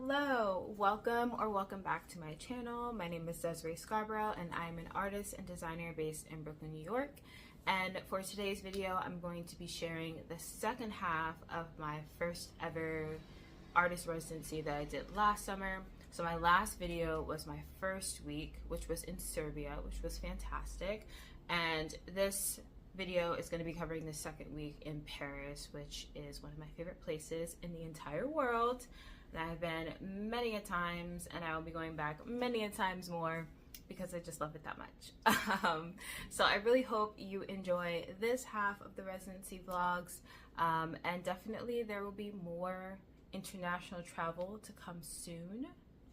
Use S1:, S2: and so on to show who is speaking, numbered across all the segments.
S1: Hello, welcome back to my channel. My name is Desiree Scarborough and I'm an artist and designer based in Brooklyn, New York. And for today's video, I'm going to be sharing the second half of my first ever artist residency that I did last summer. So my last video was my first week, which was in Serbia, which was fantastic. And this video is going to be covering the second week in Paris, which is one of my favorite places in the entire world. I've been many a times, and I will be going back many a times more because I just love it that much. So I really hope you enjoy this half of the residency vlogs, and definitely there will be more international travel to come soon,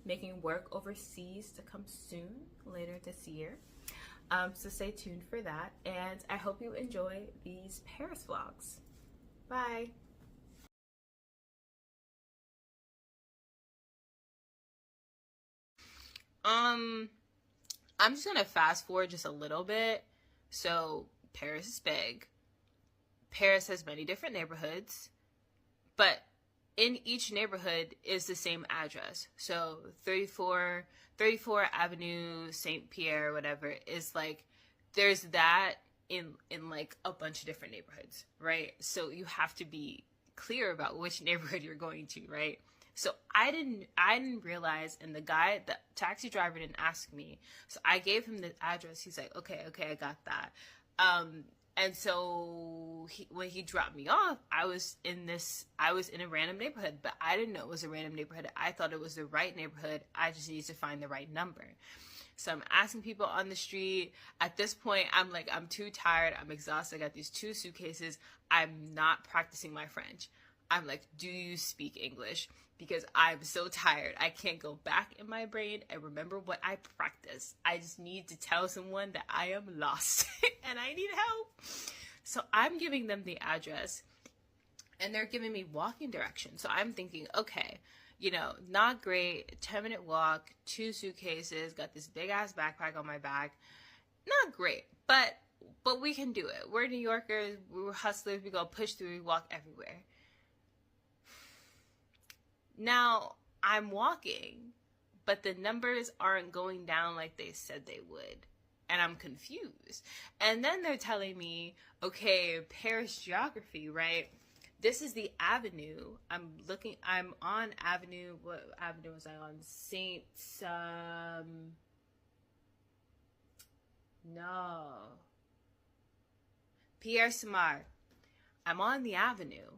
S1: making work overseas to come soon later this year. So stay tuned for that, and I hope you enjoy these Paris vlogs. Bye! I'm just gonna fast forward just a little bit. So Paris is big. Paris has many different neighborhoods, but in each neighborhood is the same address. So 34 Avenue Saint Pierre, whatever, is like, there's that in like a bunch of different neighborhoods, right? So you have to be clear about which neighborhood you're going to, right? So I didn't realize, and the taxi driver didn't ask me. So I gave him the address. He's like, okay, I got that. And so when he dropped me off, I was in a random neighborhood, but I didn't know it was a random neighborhood. I thought it was the right neighborhood. I just needed to find the right number. So I'm asking people on the street. At this point, I'm too tired. I'm exhausted. I got these 2 suitcases. I'm not practicing my French. I'm like, do you speak English? Because I'm so tired. I can't go back in my brain and remember what I practiced. I just need to tell someone that I am lost and I need help. So I'm giving them the address and they're giving me walking directions. So I'm thinking, okay, not great, 10-minute walk, 2 suitcases, got this big ass backpack on my back. Not great, but we can do it. We're New Yorkers, we're hustlers, we go push through, we walk everywhere. Now, I'm walking, but the numbers aren't going down like they said they would. And I'm confused. And then they're telling me, okay, Paris geography, right? This is the avenue. I'm on Avenue, what avenue was I on? Pierre Samar. I'm on the avenue,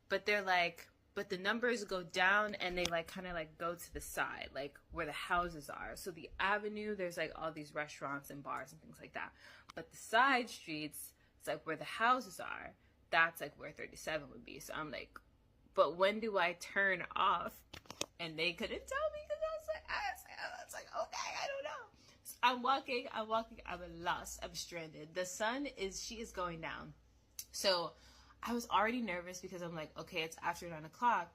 S1: but they're like, but the numbers go down and they kind of go to the side, like where the houses are. So the avenue, there's all these restaurants and bars and things like that. But the side streets, it's where the houses are. That's where 37 would be. So I'm like, but when do I turn off? And they couldn't tell me because I was like, okay, I don't know. So I'm walking, I'm lost, I'm stranded. The sun she is going down. So I was already nervous because I'm like, okay, it's after 9 o'clock.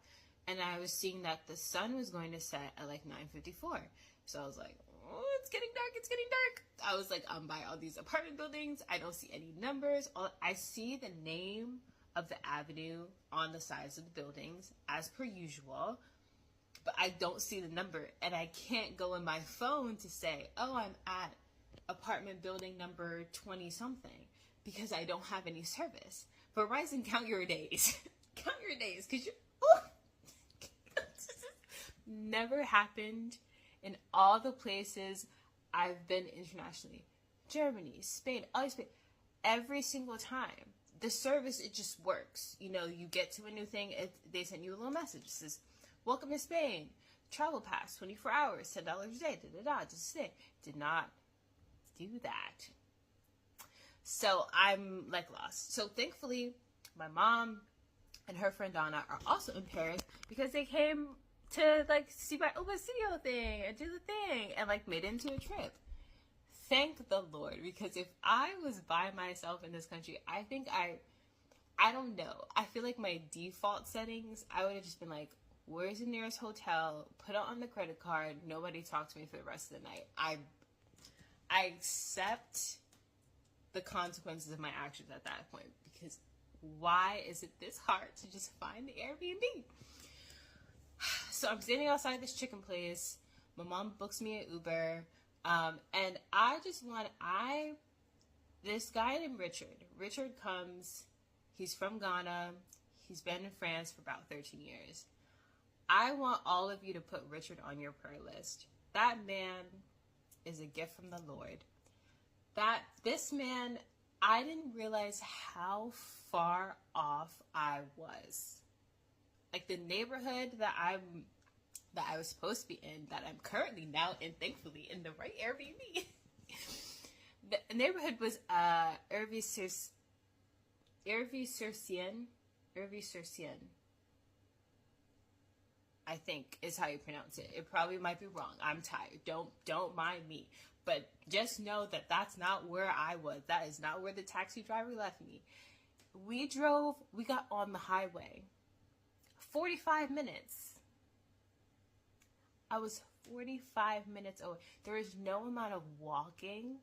S1: And I was seeing that the sun was going to set at 9:54. So I was like, oh, it's getting dark. I was like, I'm by all these apartment buildings. I don't see any numbers. I see the name of the avenue on the sides of the buildings as per usual, but I don't see the number. And I can't go in my phone to say, oh, I'm at apartment building number 20 something because I don't have any service. But rise and count your days. Count your days, because never happened in all the places I've been internationally. Germany, Spain, every single time. The service, it just works. You get to a new thing, they send you a little message. It says, welcome to Spain. Travel pass, 24 hours, $10 a day, just stay. Did not do that. So I'm lost. So thankfully, my mom and her friend Donna are also in Paris because they came to see my Uber Studio thing and do the thing and made it into a trip. Thank the Lord, because if I was by myself in this country, I think I don't know. I feel like my default settings, I would have just been like, where's the nearest hotel? Put it on the credit card. Nobody talk to me for the rest of the night. I accept the consequences of my actions at that point, because why is it this hard to just find the Airbnb? So I'm standing outside this chicken place. My mom books me an Uber. And this guy named Richard. Richard comes, he's from Ghana. He's been in France for about 13 years. I want all of you to put Richard on your prayer list. That man is a gift from the Lord. This man, I didn't realize how far off I was. Like the neighborhood that I was supposed to be in, that I'm currently now in, thankfully, in the right Airbnb. The neighborhood was Residency, I think is how you pronounce it. It probably might be wrong. I'm tired. Don't mind me. But just know that that's not where I was. That is not where the taxi driver left me. We got on the highway. 45 minutes. I was 45 minutes away. There is no amount of walking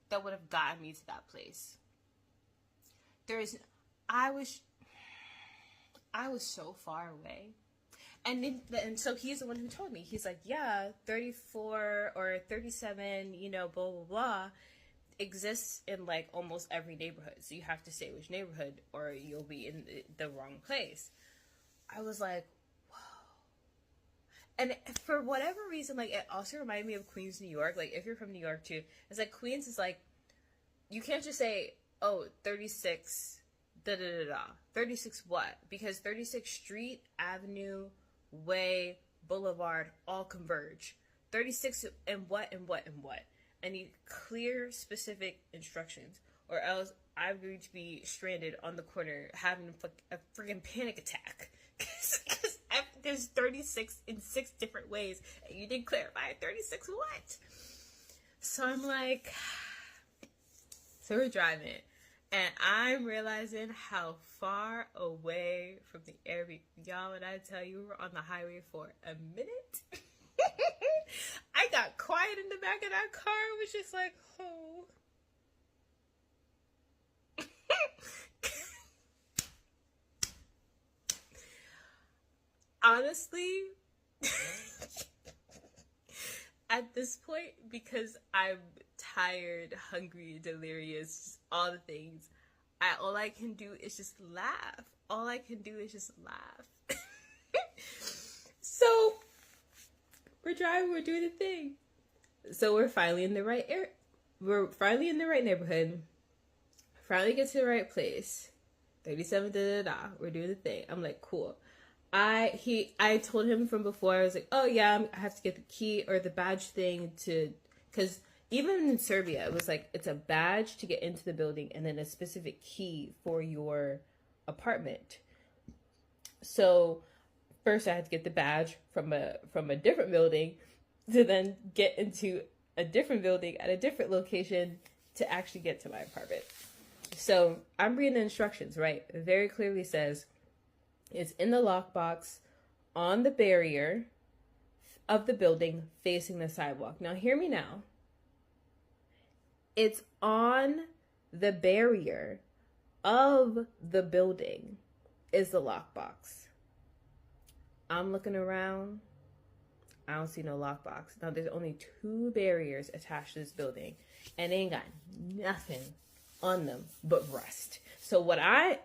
S1: that would have gotten me to that place. I was so far away. And so he's the one who told me. He's like, yeah, 34 or 37, blah, blah, blah, exists in like almost every neighborhood. So you have to say which neighborhood or you'll be in the wrong place. I was like, whoa. And for whatever reason, like it also reminded me of Queens, New York. Like if you're from New York too, it's like Queens is like, you can't just say, oh, 36, da da da da. 36 what? Because 36 Street, Avenue, Way, Boulevard, all converge. 36 and what and what and what. I need clear, specific instructions, or else I'm going to be stranded on the corner having a freaking panic attack. Because there's 36 in 6 different ways, and you didn't clarify 36 what? So I'm like, so we're driving. And I'm realizing how far away from the Airbnb. Y'all, when I tell you we were on the highway for a minute, I got quiet in the back of that car. It was just like, oh. Honestly, at this point, because I'm tired, hungry, delirious, all the things, all I can do is just laugh. All I can do is just laugh. So we're driving, we're doing the thing. So we're finally in the right we're finally in the right neighborhood. Finally get to the right place. 37 da da da. We're doing the thing. I'm like, cool. I told him from before, I was like, oh yeah, I have to get the key or the badge thing because even in Serbia, it was like, it's a badge to get into the building and then a specific key for your apartment. So first I had to get the badge from a different building to then get into a different building at a different location to actually get to my apartment. So I'm reading the instructions, right? It very clearly says, it's in the lockbox on the barrier of the building facing the sidewalk. Now, hear me now. It's on the barrier of the building is the lockbox. I'm looking around. I don't see no lockbox. Now, there's only 2 barriers attached to this building, and they ain't got nothing on them but rust. So what I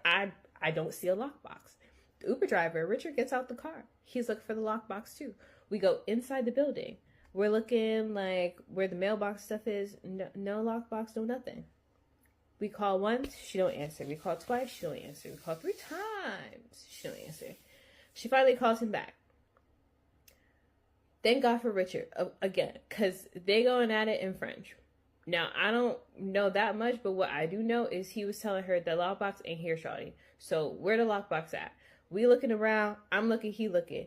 S1: don't see a lockbox. The Uber driver, Richard, gets out the car. He's looking for the lockbox too. We go inside the building. We're looking like where the mailbox stuff is. No lockbox, no nothing. We call once, she don't answer. We call twice, she don't answer. We call 3 times, she don't answer. She finally calls him back. Thank God for Richard, again, because they going at it in French. Now, I don't know that much, but what I do know is he was telling her the lockbox ain't here, shawty. So where the lockbox at? We looking around, I'm looking, he looking.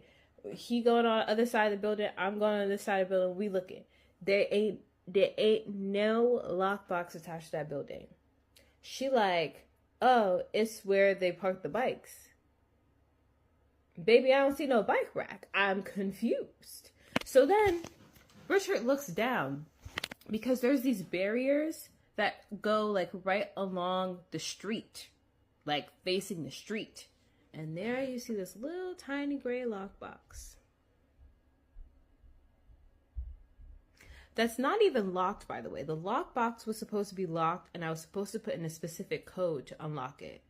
S1: He going on the other side of the building, I'm going on this side of the building, we looking. There ain't no lockbox attached to that building. She like, oh, it's where they park the bikes. Baby, I don't see no bike rack. I'm confused. So then Richard looks down because there's these barriers that go like right along the street, like facing the street. And there you see this little tiny gray lockbox. That's not even locked, by the way. The lockbox was supposed to be locked, and I was supposed to put in a specific code to unlock it.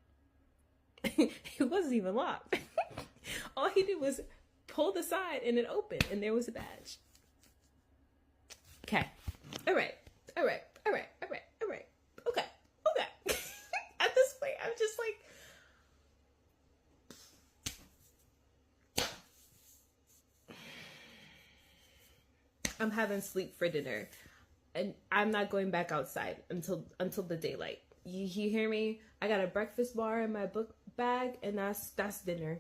S1: It wasn't even locked. All he did was pull the side, and it opened, and there was a badge. Okay. All right. Okay. At this point, I'm just like, I'm having sleep for dinner, and I'm not going back outside until the daylight. You hear me? I got a breakfast bar in my book bag, and that's dinner.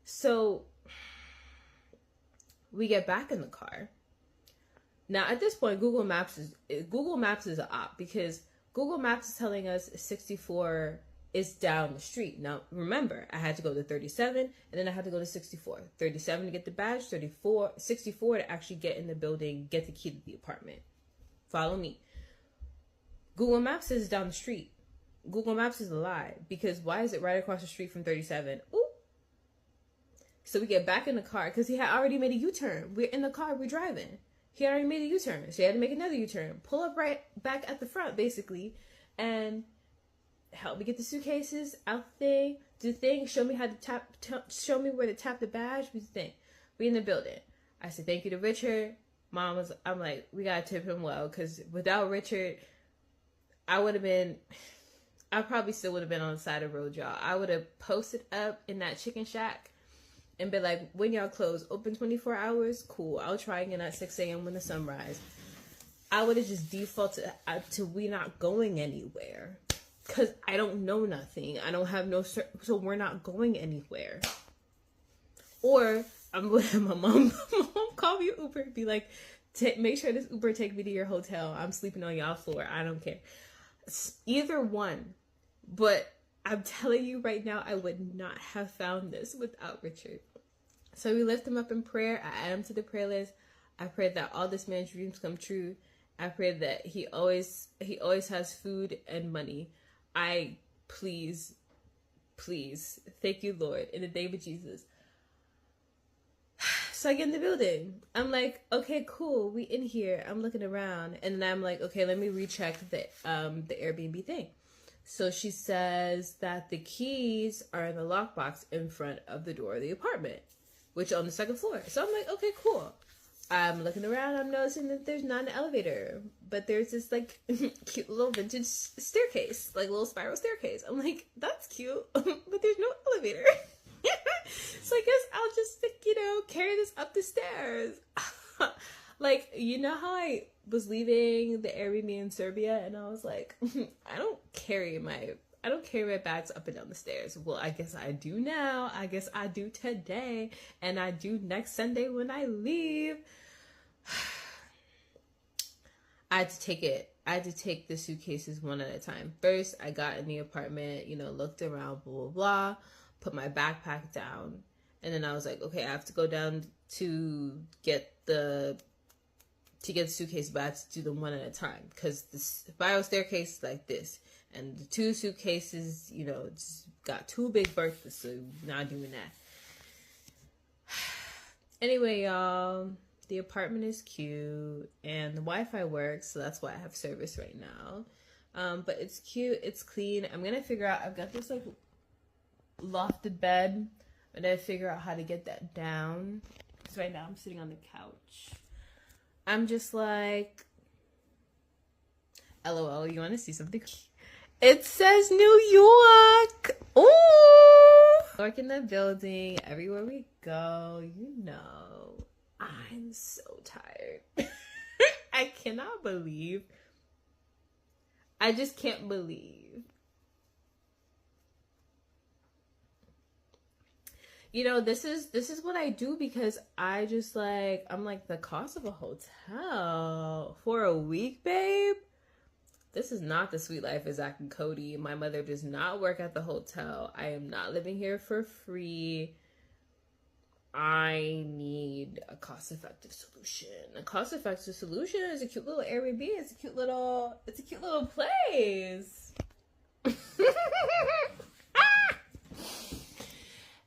S1: So we get back in the car. Now at this point, Google Maps is an op, because Google Maps is telling us 64 is down the street. Now, remember, I had to go to 37, and then I had to go to 64. 37 to get the badge, 64 to actually get in the building, get the key to the apartment. Follow me. Google Maps says it's down the street. Google Maps is a lie, because why is it right across the street from 37? Ooh. So we get back in the car, because he had already made a U-turn. We're in the car, we're driving. He already made a U-turn, so he had to make another U-turn. Pull up right back at the front, basically, and help me get the suitcases out the thing, do the thing, show me how to show me where to tap the badge, do the thing. We in the building. I said thank you to Richard. I'm like, we gotta tip him well, because without Richard, I probably still would have been on the side of the road, y'all. I would have posted up in that chicken shack and be like, when y'all close, open 24 hours? Cool. I'll try again at 6 a.m. when the sun rises. I would have just defaulted to we not going anywhere. Because I don't know nothing. I don't have no... So we're not going anywhere. Or I'm going to have my mom call me Uber. Be like, make sure this Uber take me to your hotel. I'm sleeping on y'all floor. I don't care. Either one. But I'm telling you right now, I would not have found this without Richard. So we lift him up in prayer. I add him to the prayer list. I pray that all this man's dreams come true. I pray that he always has food and money. Please, thank you, Lord, in the name of Jesus. So I get in the building. I'm like, okay, cool, we in here. I'm looking around, and then I'm like, okay, let me recheck the Airbnb thing. So she says that the keys are in the lockbox in front of the door of the apartment, which on the second floor. So I'm like, okay, cool. I'm looking around, I'm noticing that there's not an elevator, but there's this like cute little vintage staircase, like little spiral staircase. I'm like, that's cute, but there's no elevator. So I guess I'll just, carry this up the stairs. Like, you know how I was leaving the Airbnb in Serbia and I was like, I don't carry my bags up and down the stairs. Well, I guess I do now. I guess I do today. And I do next Sunday when I leave. I had to take the suitcases one at a time. First, I got in the apartment, looked around, blah, blah, blah, put my backpack down. And then I was like, okay, I have to go down to get the suitcase, but I have to do them one at a time. Because the spiral staircase is like this. And the two suitcases, just got two big berths, so we're not doing that. Anyway, y'all, the apartment is cute, and the Wi-Fi works, so that's why I have service right now. But it's cute, it's clean. I'm gonna figure out, I've got this, like, lofted bed. I'm gonna figure out how to get that down. Because right now I'm sitting on the couch. I'm just like, LOL, you wanna see something? It says New York. Ooh. York in the building. Everywhere we go, I'm so tired. I cannot believe. I just can't believe. This is what I do, because I'm like, the cost of a hotel for a week, babe. This is not the sweet life of Zach and Cody. My mother does not work at the hotel. I am not living here for free. I need a cost-effective solution. A cost-effective solution is a cute little Airbnb. It's a cute little place.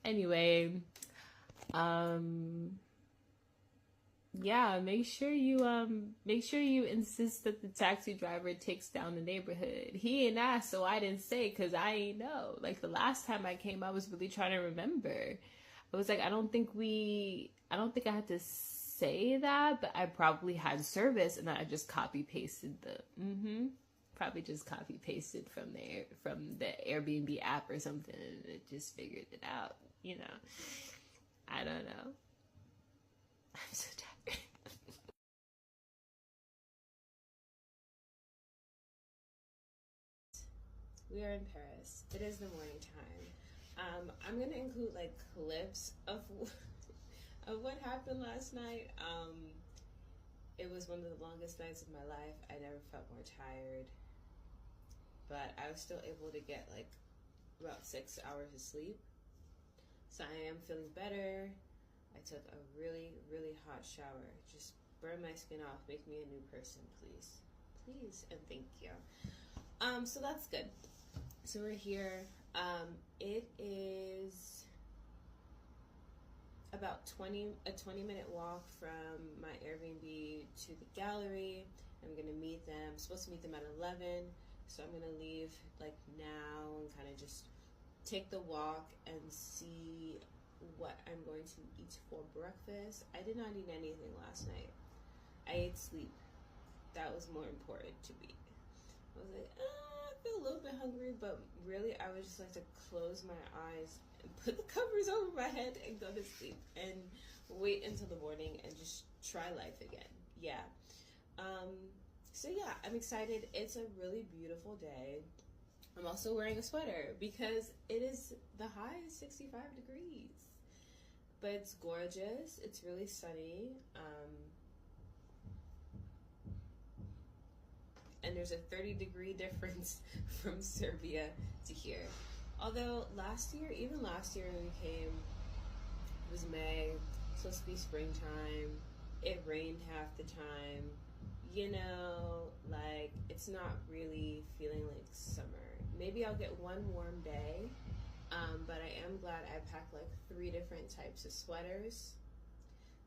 S1: Anyway, yeah, make sure you insist that the taxi driver takes down the neighborhood. He ain't asked, so I didn't say, because I ain't know. Like, the last time I came, I was really trying to remember. I was like, I don't think I had to say that, but I probably had service, and I just copy pasted probably just copy pasted from the Airbnb app or something, and it just figured it out, you know. I don't know. I'm so tired. We are in Paris. It is the morning time. I'm gonna include like clips of what happened last night. It was one of the longest nights of my life. I never felt more tired, but I was still able to get like about 6 hours of sleep. So I am feeling better. I took a really, really hot shower. Just burn my skin off. Make me a new person, please. Please and thank you. So that's good. So we're here. It is about a 20-minute walk from my Airbnb to the gallery. I'm gonna meet them. I'm supposed to meet them at 11, so I'm gonna leave like now and kind of just take the walk and see what I'm going to eat for breakfast. I did not eat anything last night. I ate sleep. That was more important to me. I was like, I feel a little bit hungry, but really I would just like to close my eyes and put the covers over my head and go to sleep and wait until the morning and just try life again. Yeah. So yeah, I'm excited. It's a really beautiful day. I'm also wearing a sweater because it is the high is 65 degrees. But it's gorgeous. It's really sunny. And there's a 30-degree difference from Serbia to here. Although even last year when we came, it was May, supposed to be springtime. It rained half the time. You know, like, it's not really feeling like summer. Maybe I'll get one warm day, but I am glad I packed like 3 different types of sweaters.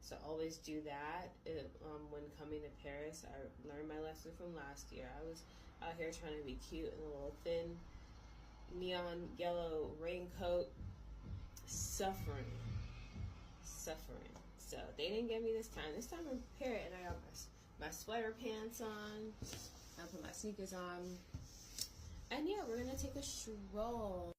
S1: So always do that when coming to Paris. I learned my lesson from last year. I was out here trying to be cute in a little thin neon yellow raincoat, suffering. So they didn't get me this time. This time I'm prepared, and I got my sweater pants on. I put my sneakers on. And yeah, we're gonna take a stroll.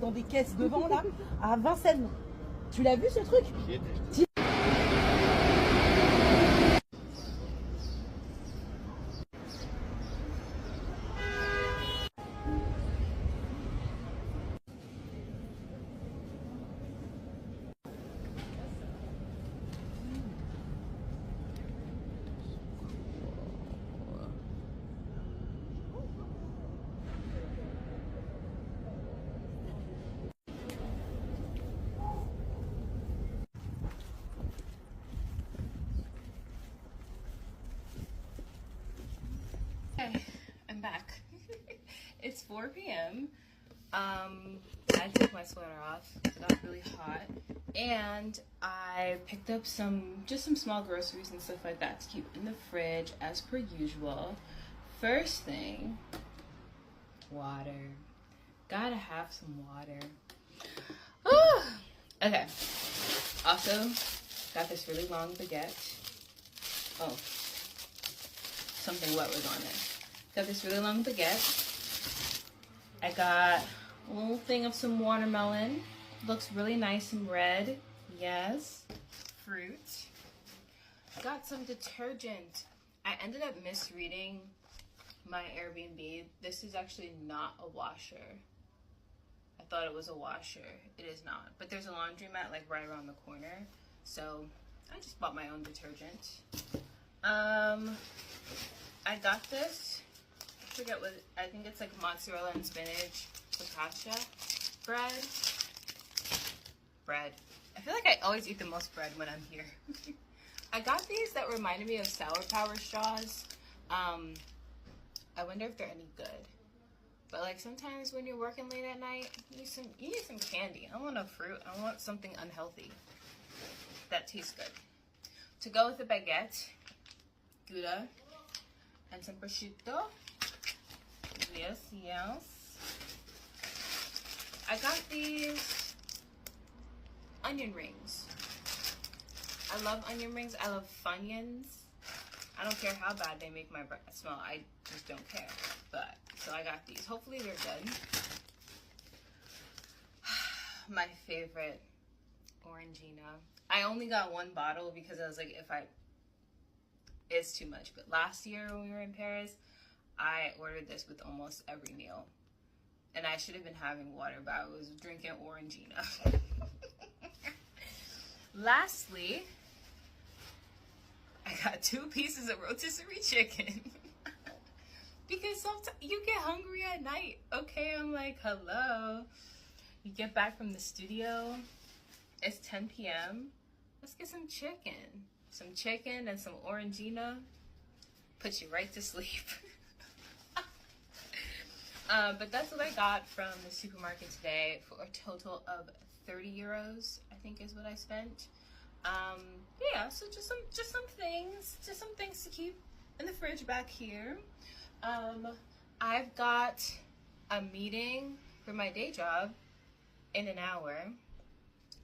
S2: Dans des caisses devant là, à Vincennes. Tu l'as vu ce truc?
S1: Okay, I'm back. It's 4 p.m. I took my sweater off. It got really hot. And I picked up some small groceries and stuff like that to keep in the fridge as per usual. First thing, water. Gotta have some water. Okay. Also, got this really long baguette. Oh, something wet was on it. Got this really long baguette. I got a little thing of some watermelon. Looks really nice and red. Yes. Fruit. Got some detergent. I ended up misreading my Airbnb. This is actually not a washer. I thought it was a washer. It is not. But there's a laundromat like right around the corner. So I just bought my own detergent. I got this. I forget what, I think it's like mozzarella and spinach focaccia bread. I feel like I always eat the most bread when I'm here. I got these that reminded me of Sour Power straws. I wonder if they're any good. But like sometimes when you're working late at night, you need some candy. I don't want no fruit. I want something unhealthy that tastes good. To go with the baguette, Gouda, and some prosciutto. Yes, yes. I got these onion rings. I love onion rings. I love Funyuns. I don't care how bad they make my breath smell. I just don't care. But, so I got these. Hopefully they're good. My favorite, Orangina. I only got one bottle because I was like, it's too much. But last year when we were in Paris, I ordered this with almost every meal. And I should have been having water, but I was drinking Orangina. Lastly, I got 2 pieces of rotisserie chicken. Because sometimes you get hungry at night. Okay, I'm like, hello. You get back from the studio. It's 10 p.m. Let's get some chicken. Some chicken and some Orangina. Put you right to sleep. But that's what I got from the supermarket today for a total of 30 euros, I think is what I spent. Yeah, so just some things to keep in the fridge back here. I've got a meeting for my day job in an hour.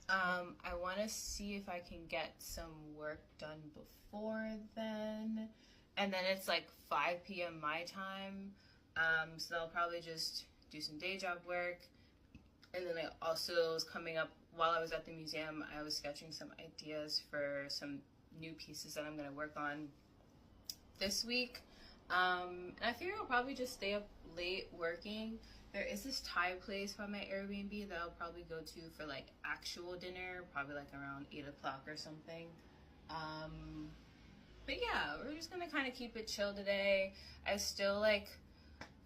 S1: I want to see if I can get some work done before then. And then it's like 5 p.m. my time. So I'll probably just do some day job work. And then I also was coming up, while I was at the museum, I was sketching some ideas for some new pieces that I'm going to work on this week. And I figure I'll probably just stay up late working. There is this Thai place by my Airbnb that I'll probably go to for like actual dinner, probably like around 8 o'clock or something. But yeah, we're just gonna kind of keep it chill today. I still like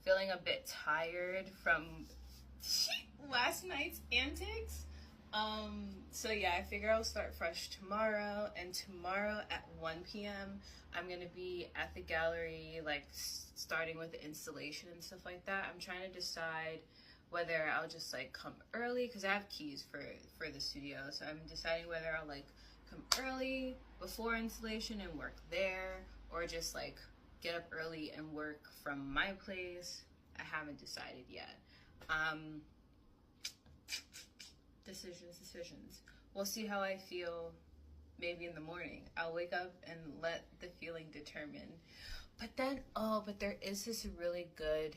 S1: feeling a bit tired from last night's antics. So yeah, I figure I'll start fresh tomorrow, and tomorrow at 1 p.m. I'm gonna be at the gallery, like starting with the installation and stuff like that. I'm trying to decide whether I'll just like come early, because I have keys for the studio, so I'm deciding whether I'll like come early before installation and work there, or just like get up early and work from my place. I haven't decided yet. Decisions. We'll see how I feel maybe in the morning. I'll wake up and let the feeling determine. But then, there is this really good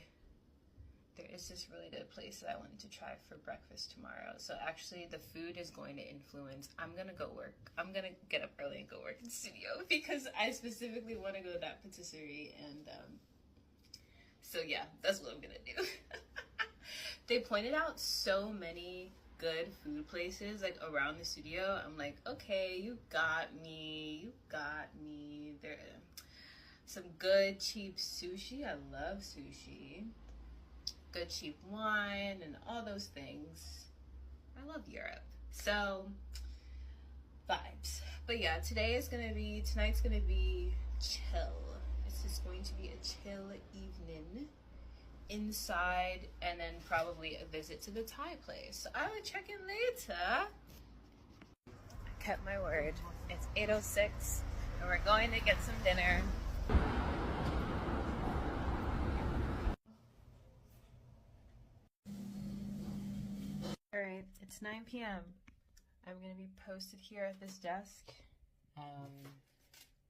S1: place that I wanted to try for breakfast tomorrow. So actually the food is going to influence. I'm gonna go work. I'm gonna get up early and go work in the studio because I specifically want to go to that patisserie, and so yeah, that's what I'm gonna do. They pointed out so many good food places like around the studio. I'm like, okay, you got me. There some good cheap sushi. I love sushi. Good cheap wine and all those things. I love Europe. So vibes. But yeah, tonight's gonna be chill. It's just going to be a chill evening inside, and then probably a visit to the Thai place. So I will check in later. I kept my word. It's 8:06 and we're going to get some dinner. Alright, it's 9 p.m. I'm gonna be posted here at this desk.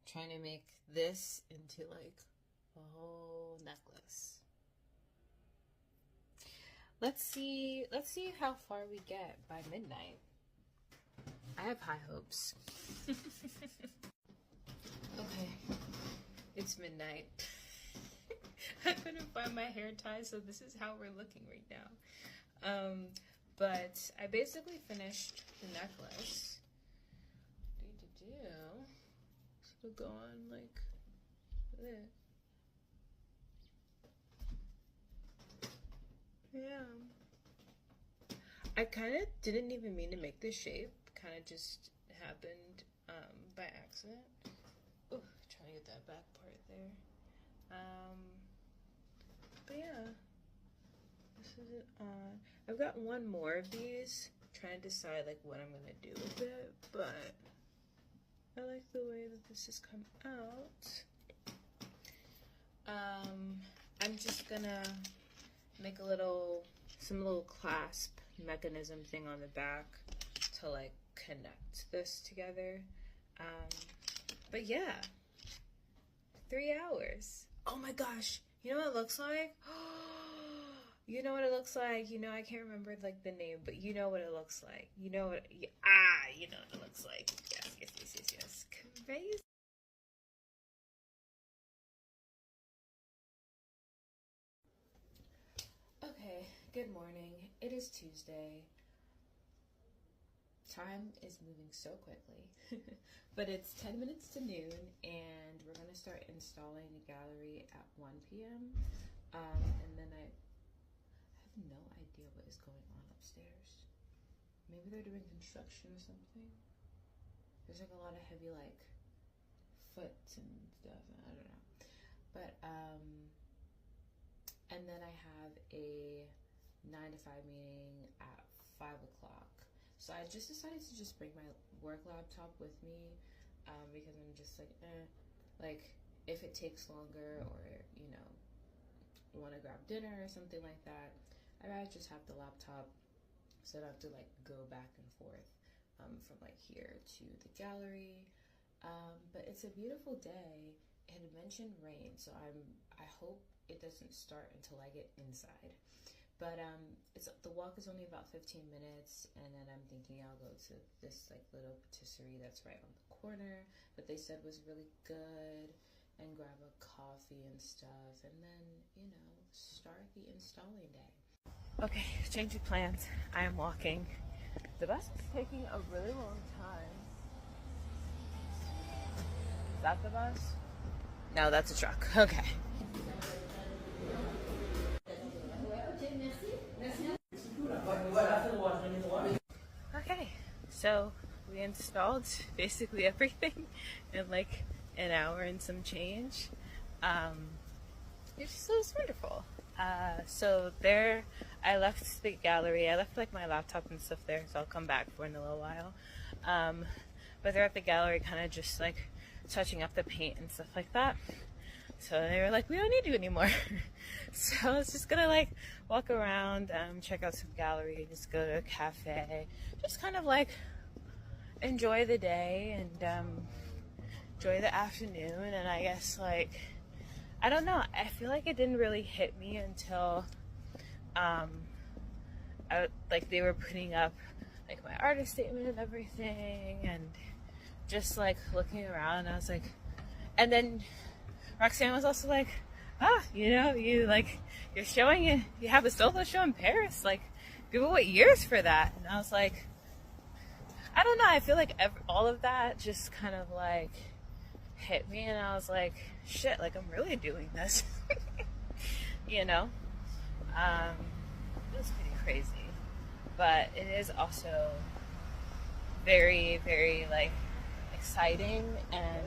S1: Trying to make this into like a whole necklace. Let's see how far we get by midnight. I have high hopes. Okay, it's midnight. I couldn't find my hair tie, so this is how we're looking right now. But I basically finished the necklace. So go on like this. Yeah. I kind of didn't even mean to make this shape, kind of just happened by accident. Oh, trying to get that back part there. But yeah, this is it on. I've got one more of these. Trying to decide like what I'm gonna do with it, but I like the way that this has come out. I'm just gonna make some little clasp mechanism thing on the back to like connect this together. But yeah, 3 hours. Oh my gosh, you know what it looks like? You know what it looks like? You know, I can't remember like the name, but you know what it looks like. You know what? You know what it looks like. Yes. Crazy. Okay, good morning. It is Tuesday. Time is moving so quickly, but it's 10 minutes to noon, and we're gonna start installing the gallery at 1 p.m. And then I have no idea what is going on upstairs. Maybe they're doing construction or something. There's like a lot of heavy like foot and stuff. I don't know. But and then I have a 9 to 5 meeting at 5 o'clock. So I just decided to just bring my work laptop with me because I'm just like if it takes longer or you know want to grab dinner or something like that, I'd rather just have the laptop so I don't have to like go back and forth from like here to the gallery. But it's a beautiful day. It had mentioned rain, so I hope it doesn't start until I get inside. But the walk is only about 15 minutes, and then I'm thinking I'll go to this like little patisserie that's right on the corner that they said was really good, and grab a coffee and stuff, and then you know start the installing day. Okay, change of plans. I am walking. The bus is taking a really long time. Is that the bus? No, that's a truck. Okay. Okay, so we installed basically everything in like an hour and some change. It was wonderful. So there, I left the gallery. I left like my laptop and stuff there, so I'll come back for in a little while. But they're at the gallery, kind of just like touching up the paint and stuff like that. So they were like, we don't need you anymore. So I was just gonna like walk around, check out some gallery, just go to a cafe, just kind of like enjoy the day and enjoy the afternoon. And I guess like, I don't know, I feel like it didn't really hit me until like they were putting up like my artist statement and everything, and just like looking around, and I was like, and then Roxanne was also like, you know, you're showing it, you have a solo show in Paris, like people wait years for that. And I was like, I don't know, I feel like all of that just kind of like hit me, and I was like, shit, like I'm really doing this. You know, it was pretty crazy, but it is also very, very like exciting and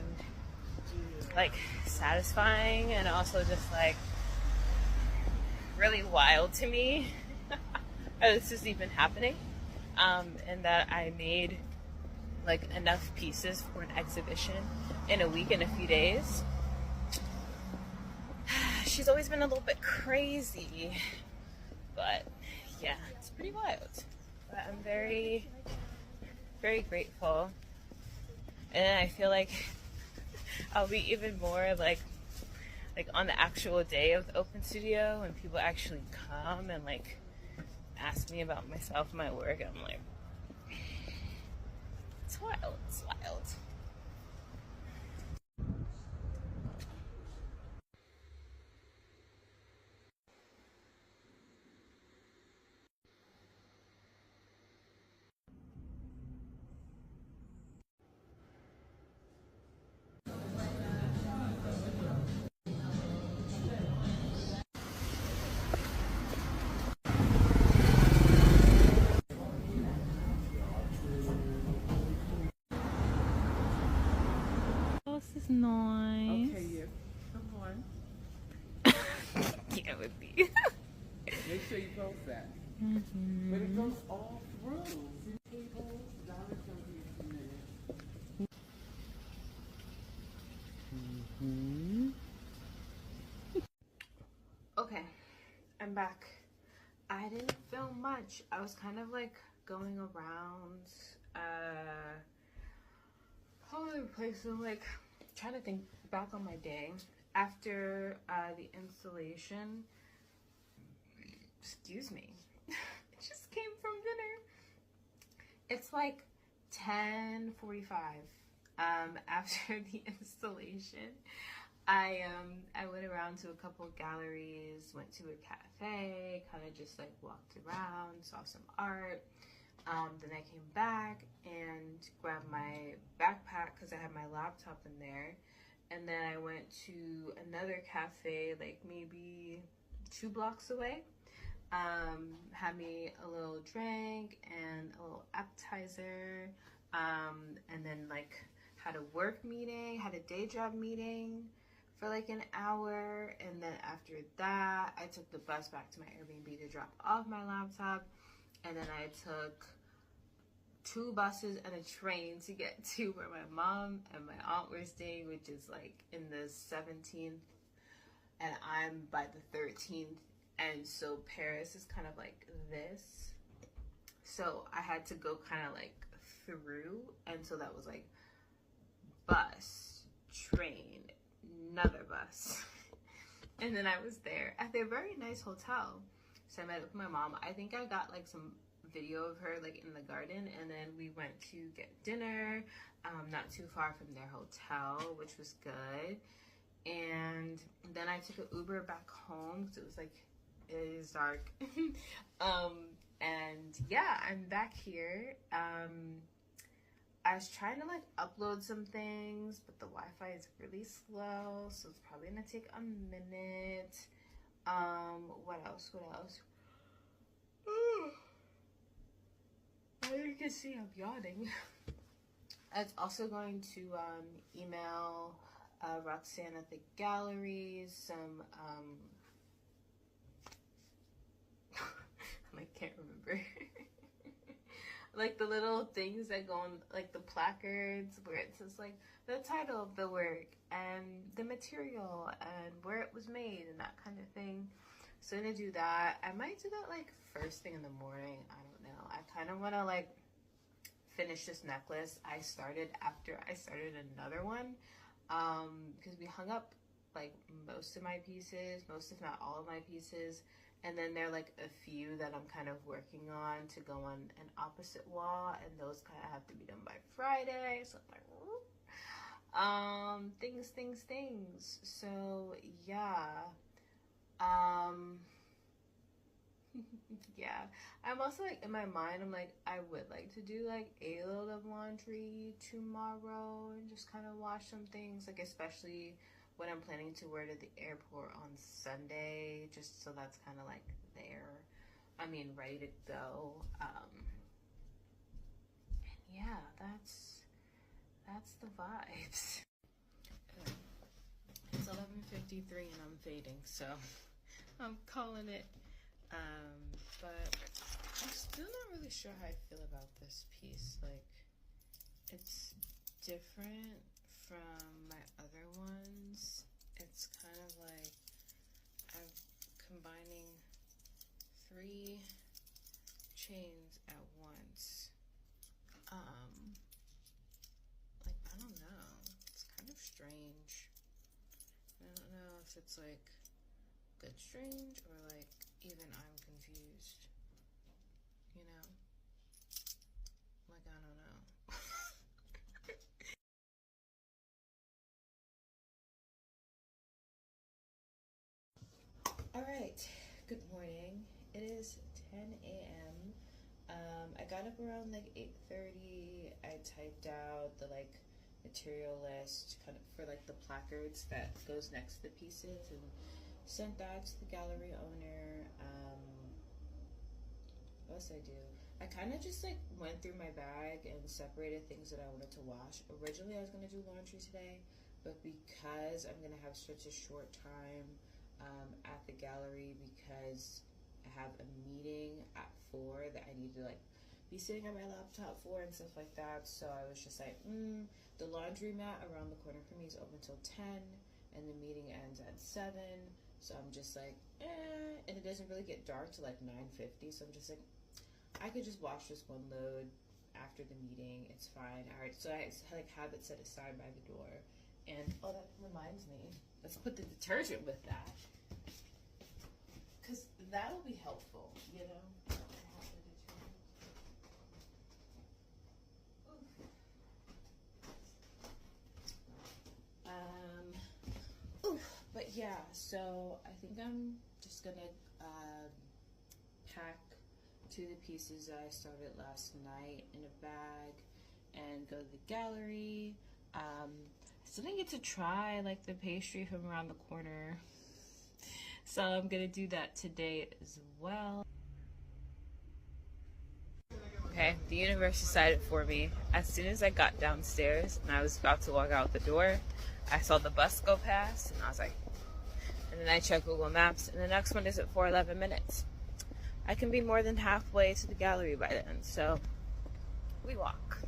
S1: like satisfying, and also just like really wild to me how this is even happening, and that I made like enough pieces for an exhibition in a week and a few days. She's always been a little bit crazy, but yeah, it's pretty wild. But I'm very, very grateful, and I feel like I'll be even more like on the actual day of the open studio when people actually come and like ask me about myself and my work. I'm like, it's wild, it's wild. looks nice.
S3: Okay, yes. Come on.
S1: Yeah, it would be.
S3: Make sure you post that. But it goes all through. See, cables, Donna's gonna be a few minutes.
S1: Okay, I'm back. I didn't film much. I was kind of like going around all over the place. I'm like trying to think back on my day after the installation. Excuse me. It just came from dinner. It's like 10:45 after the installation. I went around to a couple galleries, went to a cafe, kind of just like walked around, saw some art. Then I came back and grabbed my backpack because I had my laptop in there. And then I went to another cafe, like maybe 2 blocks away. Had me a little drink and a little appetizer. And then like had a work meeting, had a day job meeting for like an hour. And then after that, I took the bus back to my Airbnb to drop off my laptop. And then I took 2 buses and a train to get to where my mom and my aunt were staying, which is like in the 17th, and I'm by the 13th. And so Paris is kind of like this. So I had to go kind of like through. And so that was like bus, train, another bus. And then I was there at their very nice hotel. So I met up with my mom. I think I got like some video of her like in the garden, and then we went to get dinner not too far from their hotel, which was good. And then I took an Uber back home because it was like, it is dark. And yeah, I'm back here. I was trying to like upload some things, but the Wi-Fi is really slow, so it's probably gonna take a minute. What else? As you can see, I'm yawning. I was also going to email Roxanne at the galleries some I can't remember. Like the little things that go on, like the placards where it says like the title of the work and the material and where it was made and that kind of thing. So I'm gonna do that. I might do that like first thing in the morning. I don't know. I kind of want to like finish this necklace I started after I started another one, because we hung up like most of my pieces, most if not all of my pieces. And then there are like a few that I'm kind of working on to go on an opposite wall, and those kind of have to be done by Friday. So I'm like, things. So yeah, yeah. I'm also like in my mind, I'm like, I would like to do like a load of laundry tomorrow and just kind of wash some things, like especially what I'm planning to wear to the airport on Sunday, just so that's kind of like there. I mean, ready to go. And yeah, that's the vibes. It's 11:53 and I'm fading, so I'm calling it. But I'm still not really sure how I feel about this piece. Like, it's different from my other ones. It's kind of like I'm combining 3 chains at once. Like, I don't know. It's kind of strange. I don't know if it's like good strange or like even I'm confused. You know? Like, I don't know. All right, good morning. It is 10 a.m. I got up around like 8:30. I typed out the like material list kind of for like the placards that goes next to the pieces and sent that to the gallery owner. What else did I do? I kind of just like went through my bag and separated things that I wanted to wash. Originally I was going to do laundry today, but because I'm gonna have such a short time at the gallery, because I have a meeting at 4 that I need to like be sitting on my laptop for and stuff like that. So I was just like, the laundromat around the corner from me is open till 10, and the meeting ends at 7. So I'm just like, and it doesn't really get dark till like 9:50. So I'm just like, I could just watch this one load after the meeting. It's fine. All right. So I like have it set aside by the door. And oh, that reminds me. Let's put the detergent with that, because that'll be helpful, you know. But yeah, so I think I'm just gonna pack 2 of the pieces that I started last night in a bag and go to the gallery. I still didn't get to try like the pastry from around the corner, so I'm gonna do that today as well. Okay, the universe decided for me. As soon as I got downstairs and I was about to walk out the door, I saw the bus go past, and I was like, and then I checked Google Maps, and the next one is at 4:11 minutes. I can be more than halfway to the gallery by then, so we walk.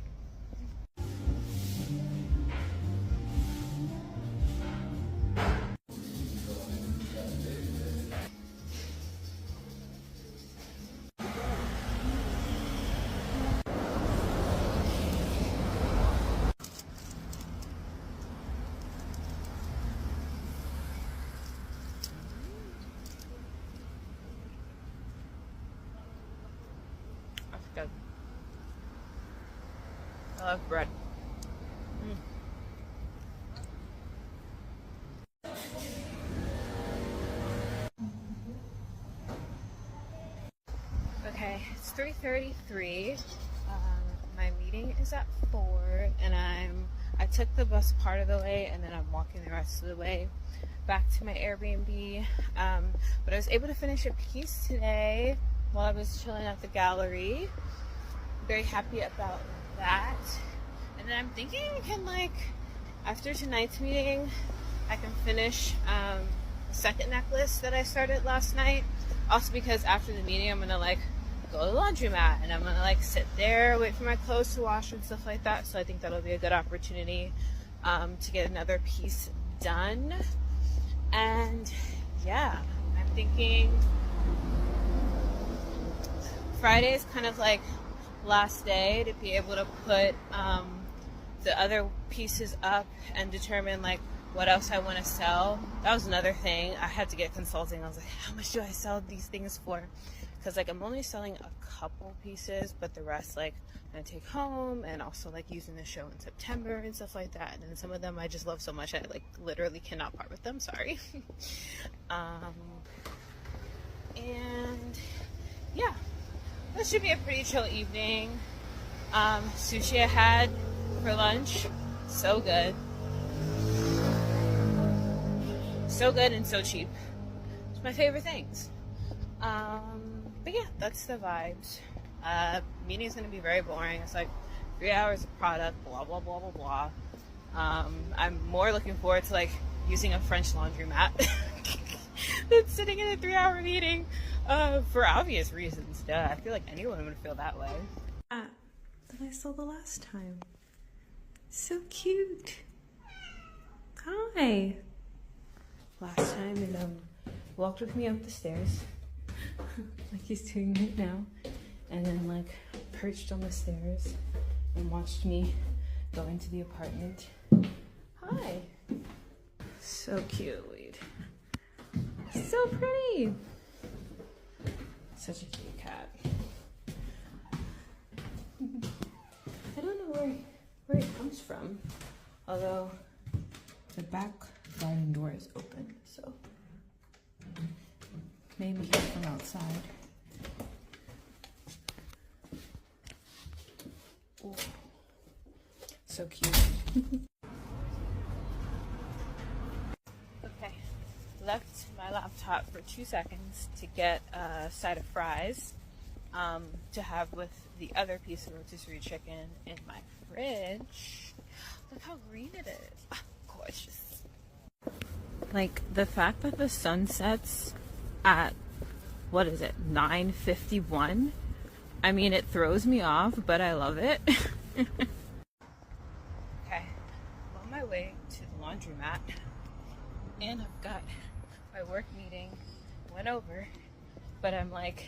S1: Good. I love bread. Okay, it's 3:33. My meeting is at 4, and I took the bus part of the way, and then I'm walking the rest of the way back to my Airbnb. But I was able to finish a piece today while I was chilling at the gallery. Very happy about that. And then I'm thinking I can, like, after tonight's meeting, I can finish the second necklace that I started last night. Also because after the meeting, I'm gonna like go to the laundromat, and I'm gonna like sit there, wait for my clothes to wash and stuff like that. So I think that'll be a good opportunity to get another piece done. And yeah, I'm thinking Friday is kind of like last day to be able to put the other pieces up and determine like what else I want to sell. That was another thing. I had to get consulting. I was like, how much do I sell these things for? Because like I'm only selling a couple pieces, but the rest like I'm gonna take home, and also like using the show in September and stuff like that. And then some of them I just love so much I like literally cannot part with them. Sorry. And yeah, that should be a pretty chill evening. Sushi I had for lunch, so good. So good and so cheap. It's my favorite things. But yeah, that's the vibes. Meeting's gonna be very boring. It's like 3 hours of product, blah blah blah blah blah. I'm more looking forward to like using a French laundromat than sitting in a 3-hour meeting, for obvious reasons. Duh, I feel like anyone would feel that way. That I saw the last time. So cute. Hi. Last time it walked with me up the stairs like he's doing right now, and then like perched on the stairs and watched me go into the apartment. Hi. So cute. So pretty. Such a cute cat. I don't know where it comes from, although the back garden door is open, so maybe he's from outside. Ooh. So cute. Okay, left my laptop for 2 seconds to get a side of fries to have with the other piece of rotisserie chicken in my fridge. Look how green it is. Ah, it's just like the fact that the sun sets at, what is it, 9:51? I mean, it throws me off, but I love it. Okay, I'm on my way to the laundromat, and I've got my work meeting. Went over, but I'm like,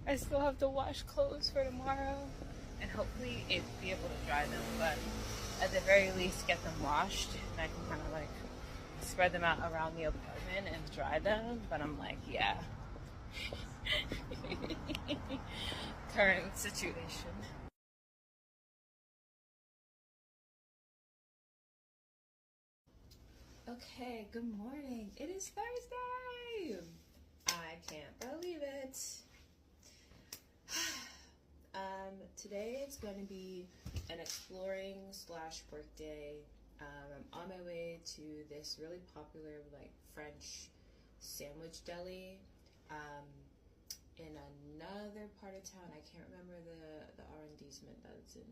S1: I still have to wash clothes for tomorrow, and hopefully be able to dry them, but at the very least get them washed, and I can kind of like spread them out around the apartment and dry them. But I'm like, yeah. Current situation. Okay, good morning. It is Thursday. I can't believe it. Today it's going to be an exploring / work day. I'm on my way to this really popular like French sandwich deli in another part of town. I can't remember the arrondissement that it's in,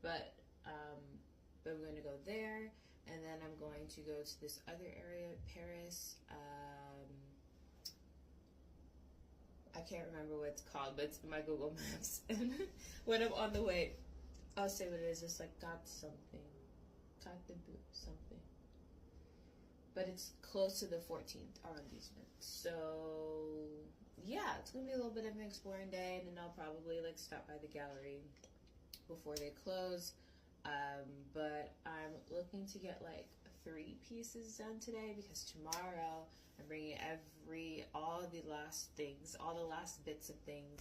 S1: but I'm going to go there, and then I'm going to go to this other area, Paris. I can't remember what it's called, but it's in my Google Maps. And when I'm on the way, I'll say what it is. It's like got something. Something. But it's close to the 14th arrondissement. So yeah, it's gonna be a little bit of an exploring day, and then I'll probably like stop by the gallery before they close. But I'm looking to get like 3 pieces done today, because tomorrow I'm bringing all the last bits of things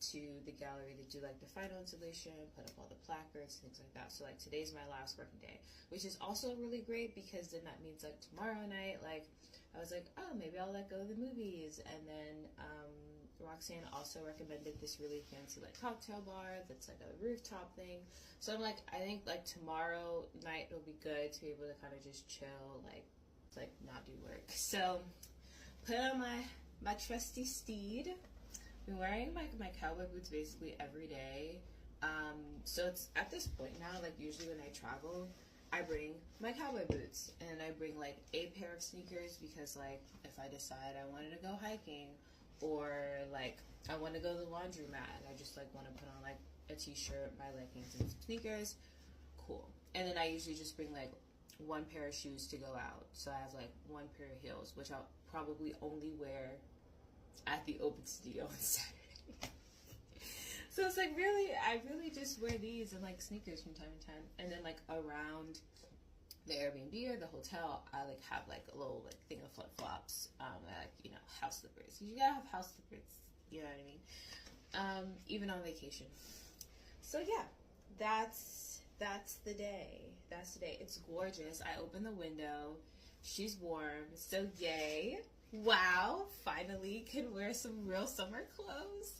S1: to the gallery to do like the final installation, put up all the placards, things like that. So like today's my last working day, which is also really great, because then that means like tomorrow night, like I was like, oh, maybe I'll like go to the movies. And then Roxanne also recommended this really fancy like cocktail bar that's like a rooftop thing. So I'm like, I think like tomorrow night will be good to be able to kind of just chill, like not do work. So put on my trusty steed. Been wearing my cowboy boots basically every day. So it's at this point now, like usually when I travel, I bring my cowboy boots, and I bring like a pair of sneakers, because like if I decide I wanted to go hiking, or like I want to go to the laundromat and I just like want to put on like a t-shirt, my leggings, and some sneakers, cool. And then I usually just bring like 1 pair of shoes to go out. So I have like 1 pair of heels, which I'll probably only wear at the open studio on Saturday. So it's like I really just wear these and like sneakers from time to time. And then like around the Airbnb or the hotel, I like have like a little like thing of flip-flops, like, you know, house slippers. You gotta have house slippers, you know what I mean? Even on vacation. So yeah, that's the day. That's the day. It's gorgeous. I open the window. She's warm. So yay. Wow. Finally can wear some real summer clothes.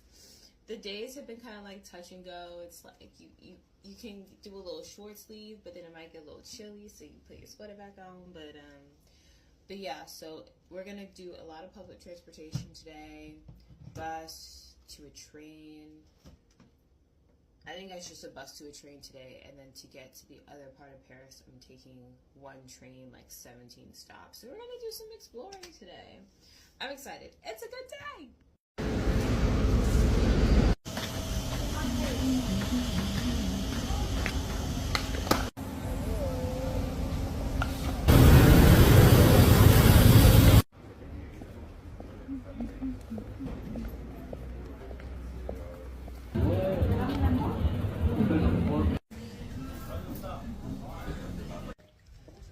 S1: The days have been kind of like touch and go. It's like you can do a little short sleeve, but then it might get a little chilly, so you put your sweater back on. But yeah, so we're gonna do a lot of public transportation today. Bus to a train. I think it's just a bus to a train today, and then to get to the other part of Paris, I'm taking 1 train, like 17 stops. So we're gonna do some exploring today. I'm excited. It's a good day.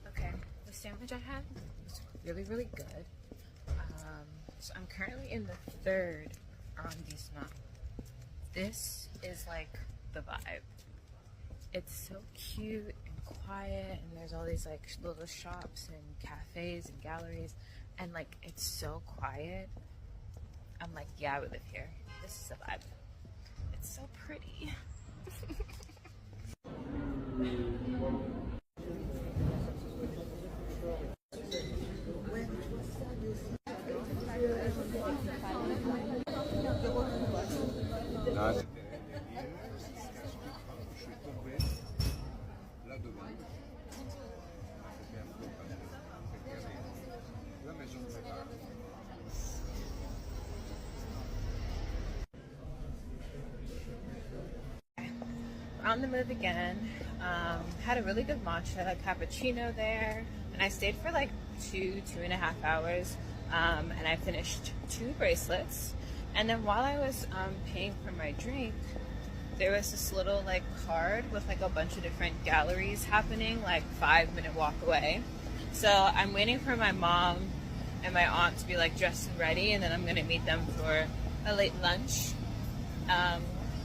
S1: Okay, the sandwich I had was really good. So I'm currently in the 3rd arrondissement. This is like the vibe. It's so cute and quiet, and there's all these like little shops and cafes and galleries, and like it's so quiet. I'm like, yeah, I would live here. This is the vibe. It's so pretty. on the move again. Had a really good matcha cappuccino there, and I stayed for like 2.5 hours, and I finished 2 bracelets. And then while I was paying for my drink, there was this little like card with like a bunch of different galleries happening, like 5-minute walk away. So I'm waiting for my mom and my aunt to be like dressed and ready, and then I'm gonna meet them for a late lunch.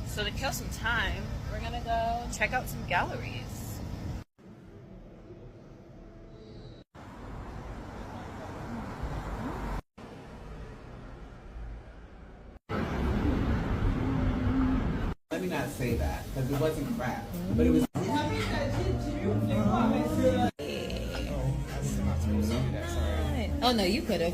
S1: So to kill some time, we're gonna go check out some galleries.
S3: Let me not say that, because it wasn't crap, but it was.
S1: Oh no, you could have.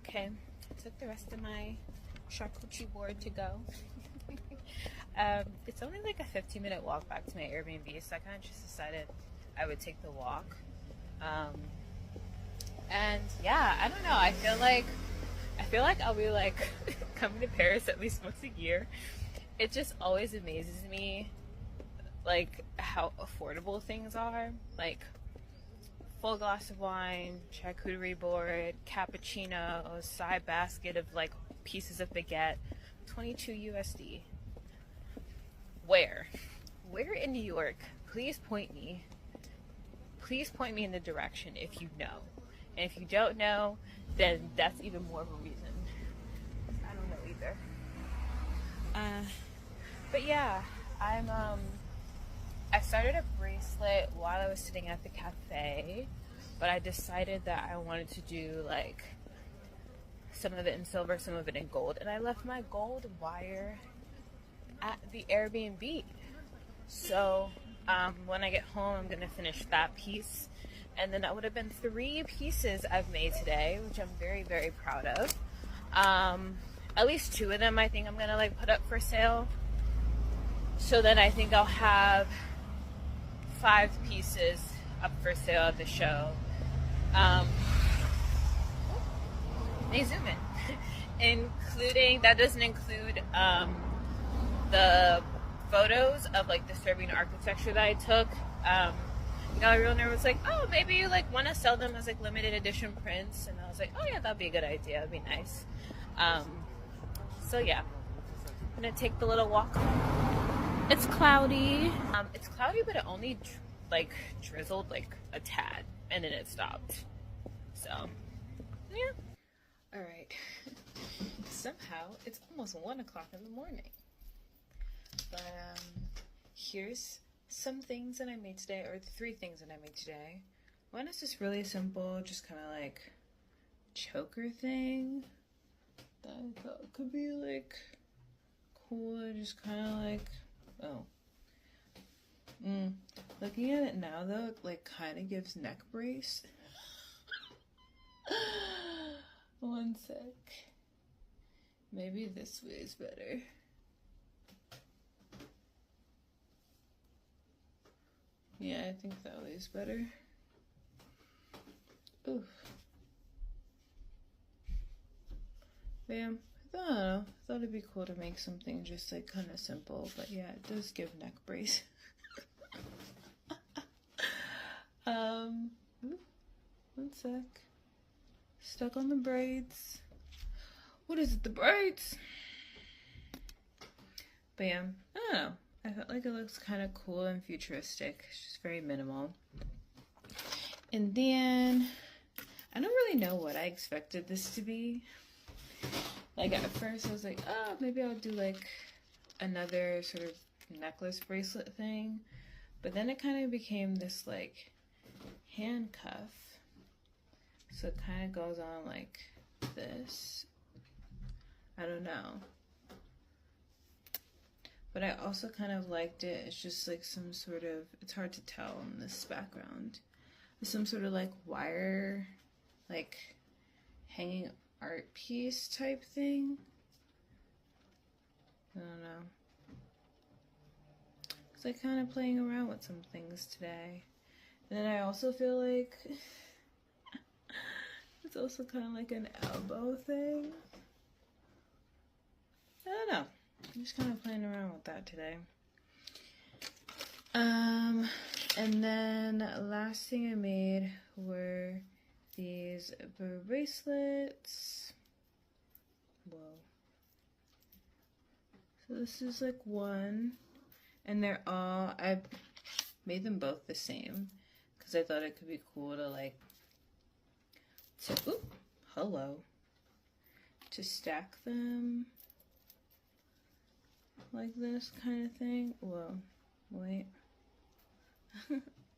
S1: Okay, took the rest of my charcuterie board to go. It's only like a 15-minute walk back to my Airbnb, so I kind of just decided I would take the walk. And yeah, I don't know. I feel like I'll be like coming to Paris at least once a year. It just always amazes me, like how affordable things are. Like full glass of wine, charcuterie board, cappuccino, side basket of like pieces of baguette, 22 USD. Where in New York? Please point me in the direction if you know. And if you don't know, then that's even more of a reason. I don't know either. But yeah, I started a bracelet while I was sitting at the cafe, but I decided that I wanted to do like some of it in silver, some of it in gold, and I left my gold wire at the Airbnb. So when I get home, I'm gonna finish that piece, and then that would have been 3 pieces I've made today, which I'm very, very proud of. At least 2 of them I think I'm gonna like put up for sale. So then I think I'll have 5 pieces up for sale at the show. They zoom in. Including, that doesn't include the photos of like the Serbian architecture that I took. You know, everyone was like, oh, maybe you like want to sell them as like limited edition prints, and I was like, oh yeah, that'd be a good idea, it'd be nice. So yeah, I'm gonna take the little walk. It's cloudy. But it only like drizzled like a tad, and then it stopped. So yeah. All right. Somehow it's almost 1 o'clock in the morning. But here's some things that I made today, or the 3 things that I made today. One is just really simple, just kind of like choker thing that I thought could be like cool. Just kind of like, oh. Looking at it now though, it like kind of gives neck brace. One sec. Maybe this way is better. Yeah, I think that way is better. Oof. Bam. I don't know. I thought it'd be cool to make something just like kind of simple, but yeah, it does give neck brace. Oof. One sec. Stuck on the braids. What is it? The braids? Bam. I don't know. I felt like it looks kind of cool and futuristic. It's just very minimal. And then, I don't really know what I expected this to be. Like at first I was like, oh, maybe I'll do like another sort of necklace bracelet thing. But then it kind of became this like handcuff. So it kind of goes on like this. I don't know. but I also kind of liked it. It's just like some sort of, it's hard to tell in this background. It's some sort of like wire, like hanging art piece type thing. I don't know. Cause I'm kind of playing around with some things today. And then I also feel like it's also kind of like an elbow thing. I don't know. I'm just kind of playing around with that today. And then last thing I made were these bracelets. Whoa. So this is like one, and they're all, I made them both the same because I thought it could be cool to like, to stack them like this kind of thing. Whoa, wait.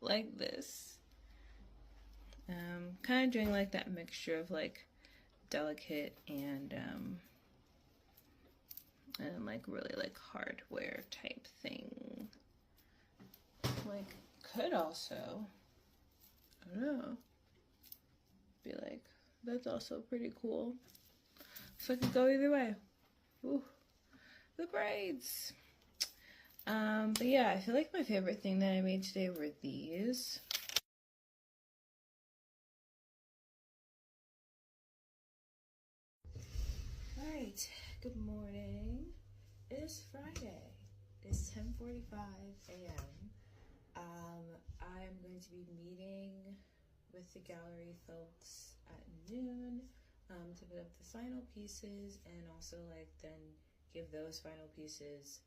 S1: Like this. Kind of doing like that mixture of like delicate and like really like hardware type thing. Like could also, I don't know, be like, that's also pretty cool. So I could go either way. Ooh, the braids. But yeah, I feel like my favorite thing that I made today were these. Alright, good morning. It is Friday. It's 10:45 a.m. I'm going to be meeting with the gallery folks at noon to put up the final pieces and also like then give those final pieces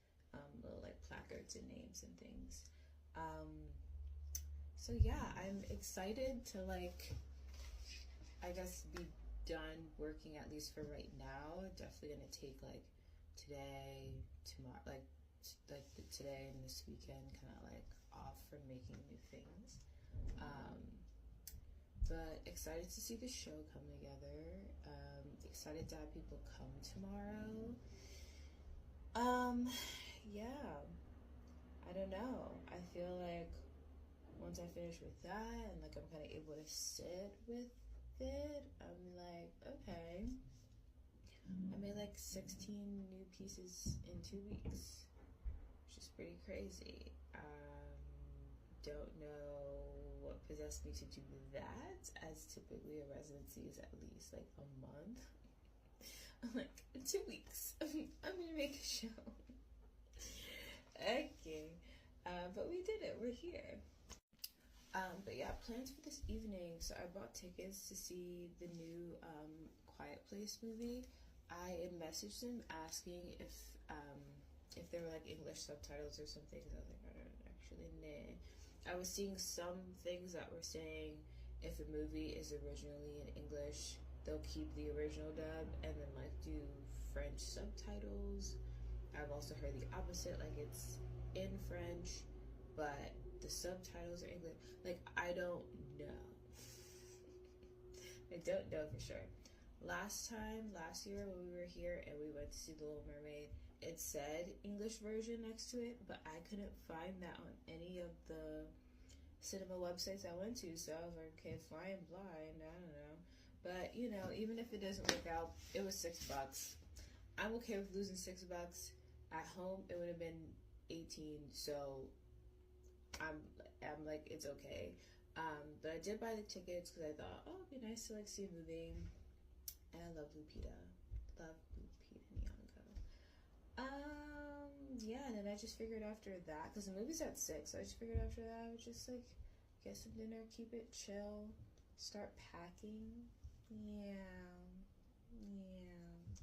S1: little like placards and names and things. So yeah, I'm excited to like, I guess, be done working at least for right now. Definitely gonna take like today, tomorrow, like today and this weekend kind of like off from making new things. But excited to see the show come together. Excited to have people come tomorrow. Yeah, I don't know. I feel like once I finish with that and like I'm kind of able to sit with it, I'm like, okay, I made like 16 new pieces in 2 weeks, which is pretty crazy. Don't know what possessed me to do that, as typically a residency is at least like a month. I'm like, in 2 weeks, I'm gonna make a show. Okay, but we did it, we're here. But yeah, plans for this evening. So I bought tickets to see the new Quiet Place movie. I messaged them asking if there were like English subtitles or something. I was like, I don't actually know. I was seeing some things that were saying if a movie is originally in English, they'll keep the original dub and then like do French subtitles. I've also heard the opposite, like it's in French, but the subtitles are English. Like, I don't know. I don't know for sure. Last year when we were here and we went to see The Little Mermaid, it said English version next to it, but I couldn't find that on any of the cinema websites I went to, so I was like, okay, flying blind, I don't know. But, you know, even if it doesn't work out, it was $6. I'm okay with losing $6. At home, it would have been 18, so I'm like, it's okay. But I did buy the tickets because I thought, oh, it'd be nice to like see a movie. And I love Lupita. Love Lupita Nyong'o. Yeah, and then I just figured after that, because the movie's at 6, so I just figured after that I would just like get some dinner, keep it chill, start packing. Yeah.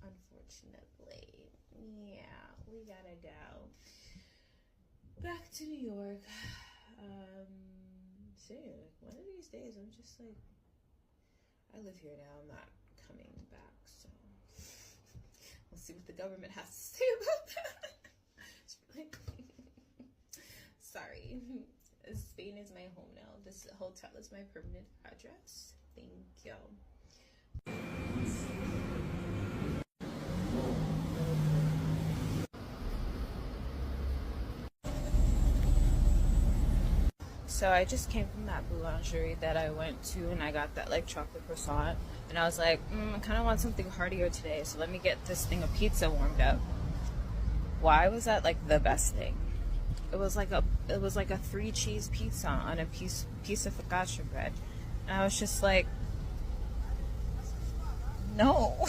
S1: Unfortunately. Yeah, we gotta go back to New York. So like one of these days I'm just like, I live here now, I'm not coming back, so we'll see what the government has to say about that. Like, sorry, Spain is my home now. This hotel is my permanent address. Thank you. So I just came from that boulangerie that I went to, and I got that like chocolate croissant, and I was like, I kind of want something heartier today, so let me get this thing of pizza warmed up. Why was that like the best thing? It was like a 3-cheese pizza on a piece of focaccia bread, and I was just like, no.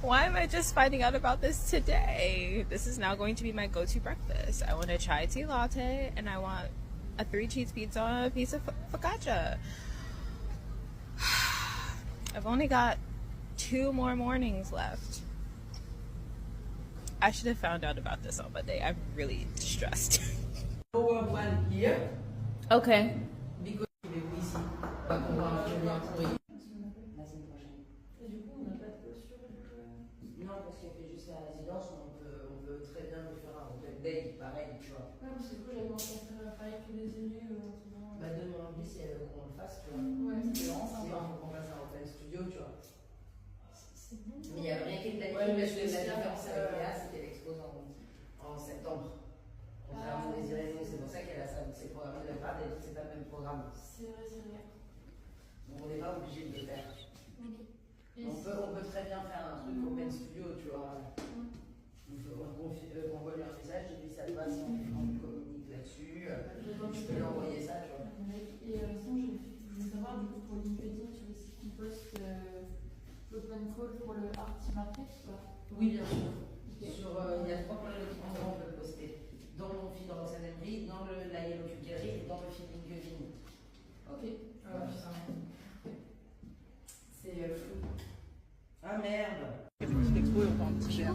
S1: Why am I just finding out about this today? This is now going to be my go-to breakfast. I want a chai tea latte, and I want a 3-cheese pizza on a piece of focaccia. I've only got 2 more mornings left. I should have found out about this on Monday. I'm really stressed.
S3: Lower one here.
S1: Okay.
S3: Because il est ici. Pas qu'on va envoyer.
S2: La semaine prochaine.
S4: Et du coup, on n'a pas de caution.
S2: Non, parce qu'elle fait juste la résidence, mais on peut très bien lui faire un open day, pareil, tu vois.
S4: Ouais, parce que du coup, j'avais commencé à faire pareil que les aînés en ce moment.
S2: Bah, demain, lui, si elle veut qu'on le fasse, tu vois.
S4: Ouais, c'est vraiment
S2: Si
S4: sympa.
S2: on veut qu'on fasse un open studio, tu vois.
S4: C'est bon.
S2: Mais il n'y a rien qui est planifié,
S4: Ouais, mais
S2: parce que
S4: je
S2: la
S4: sais,
S2: différence avec
S4: ouais.
S2: Léa, c'est qu'elle expose en septembre. Contrairement aux Désirés, donc c'est pour ça qu'elle a ses programmes de part et c'est pas le même programme.
S4: C'est vrai, c'est vrai.
S2: Donc on n'est pas obligé de le faire.
S4: Ok. Et
S2: On peut très bien faire un truc open studio, tu vois. On voit lui un message, je dis ça te passe, on communique là-dessus. Je peux lui envoyer ça, tu vois.
S4: Et sinon, je voulais savoir, du coup, pour LinkedIn, sur les sites qui postent l'open call pour le Arty Market, ou pas?
S2: Oui, bien sûr.
S4: Ok.
S2: Il y a 3 endroits où on peut le poster. Dans mon feed dans Residency, dans la Yellow Cube Gallery et dans le feed LinkedIn.
S4: Ok. Ah, putain. C'est fou.
S2: Ah merde!
S3: L'expo est encore un petit cher.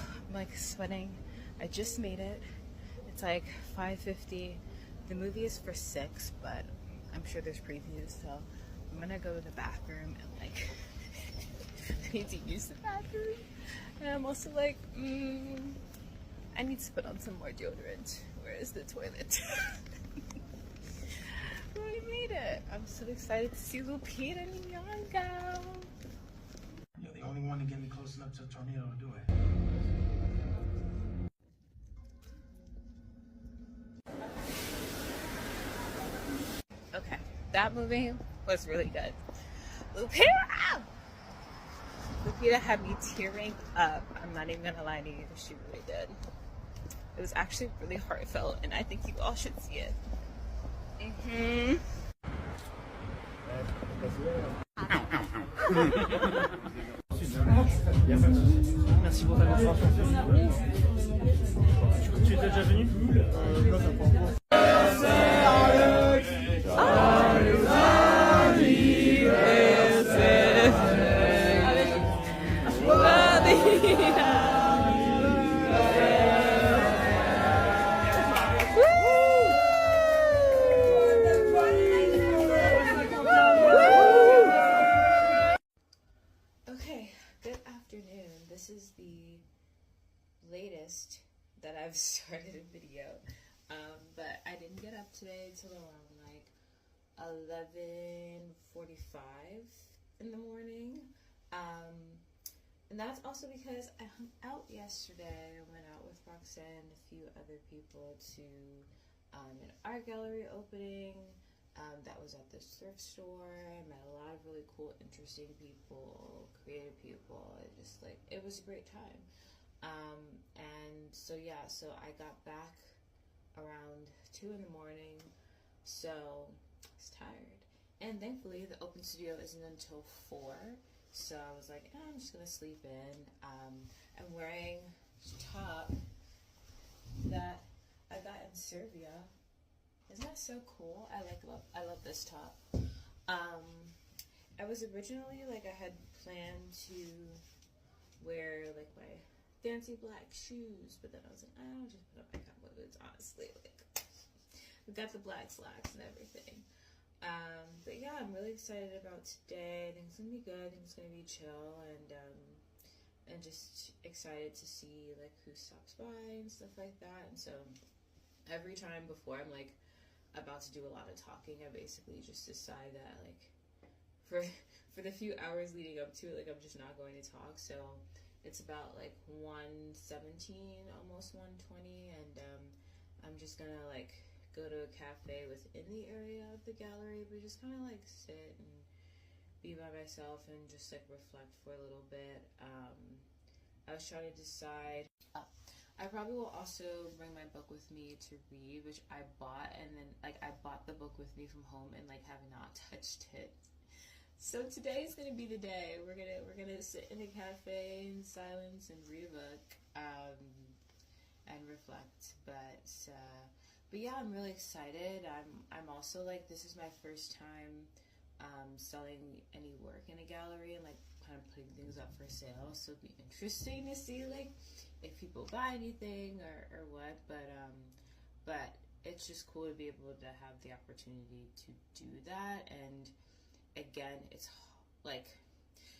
S1: I'm like sweating. I just made it. It's like 5:50. The movie is for 6, but I'm sure there's previews, so I'm gonna go to the bathroom and like I need to use the bathroom. And I'm also like, I need to put on some more deodorant. Where is the toilet? We made it. I'm so excited to see Lupita Nyong'o.
S5: You're the only one to get me close enough to a tornado to do it.
S1: Okay, that movie was really good. Lupita! Lupita had me tearing up. I'm not even gonna lie to you, she really did. It was actually really heartfelt, and I think you all should see it.
S5: Merci pour ta concentration. Tu étais déjà venu? Non, t'as pas encore.
S1: Okay, good afternoon. This is the latest that I've started a video, but I didn't get up today till around like 11:45 in the morning, and that's also because I hung out yesterday. I went out with Roxanne and a few other people to an art gallery opening. That was at this thrift store. I met a lot of really cool, interesting people, creative people. It was a great time. And so I got back around 2 in the morning, so I was tired. And thankfully, the open studio isn't until 4, so I was like, I'm just gonna sleep in. I'm wearing this top that I got in Serbia. Isn't that so cool? I love this top. I was originally I had planned to wear my fancy black shoes, but then I was like, I'll just put on my cowboy boots, honestly. We got the black slacks and everything. But yeah, I'm really excited about today. I think it's gonna be good. I think it's gonna be chill, and and just excited to see like who stops by and stuff like that. And so every time before I'm like about to do a lot of talking, I basically just decide that like for the few hours leading up to it, like I'm just not going to talk. So it's about like 1:17, almost 1:20, and I'm just gonna like go to a cafe within the area of the gallery, but just kind of like sit and be by myself and just like reflect for a little bit. I was trying to decide. I probably will also bring my book with me to read, which I bought, and then like I bought the book with me from home and like have not touched it. So today is gonna be the day. We're gonna sit in a cafe in silence and read a book, and reflect. But yeah, I'm really excited. I'm also like, this is my first time selling any work in a gallery and like kind of putting things up for sale. So it'll be interesting to see like if people buy anything or what. But it's just cool to be able to have the opportunity to do that. And again, it's like,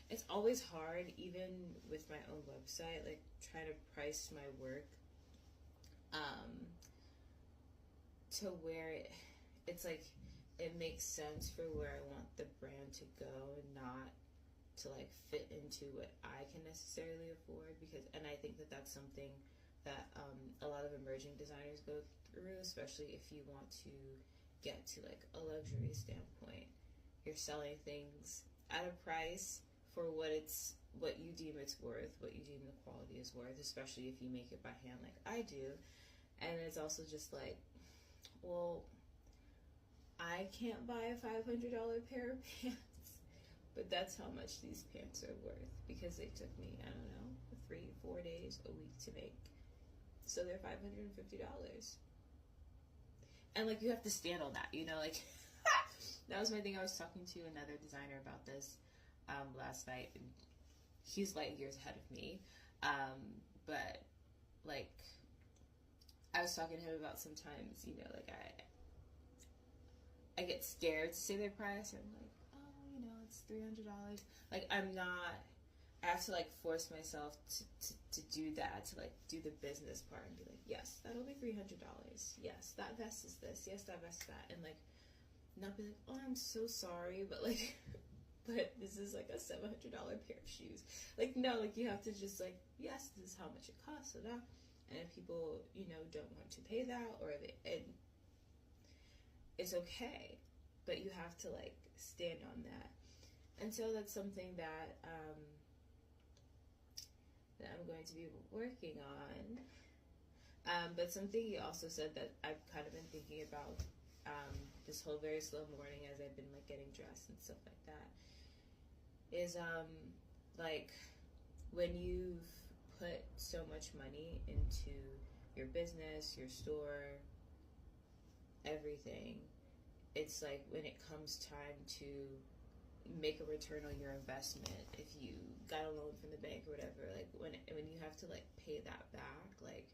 S1: it's always hard, even with my own website, like trying to price my work to where it's like it makes sense for where I want the brand to go, and not to like fit into what I can necessarily afford. Because, and I think that that's something that a lot of emerging designers go through, especially if you want to get to like a luxury standpoint. You're selling things at a price for what you deem it's worth, what you deem the quality is worth, especially if you make it by hand like I do. And it's also just like, well, I can't buy a $500 pair of pants, but that's how much these pants are worth, because they took me, I don't know, 3-4 days a week to make. So they're $550. And like, you have to stand on that, you know, like that was my thing. I was talking to another designer about this last night, and he's light years ahead of me. But like, I was talking to him about sometimes, you know, like I get scared to say their price. I'm like, oh, you know, it's $300. Like, I have to like force myself to do that, to like do the business part and be like, yes, that'll be $300. Yes, that vest is this. Yes, that vest is that. And like, not be like, oh, I'm so sorry, but like, but this is like a $700 pair of shoes. Like, no, like, you have to just like, yes, this is how much it costs. So now, and if people, you know, don't want to pay that, or it's okay, but you have to like stand on that. And so that's something that that I'm going to be working on. But something he also said that I've kind of been thinking about this whole very slow morning as I've been like getting dressed and stuff like that is like, when you've put so much money into your business, your store, everything, it's like when it comes time to make a return on your investment, if you got a loan from the bank or whatever, like when you have to like pay that back, like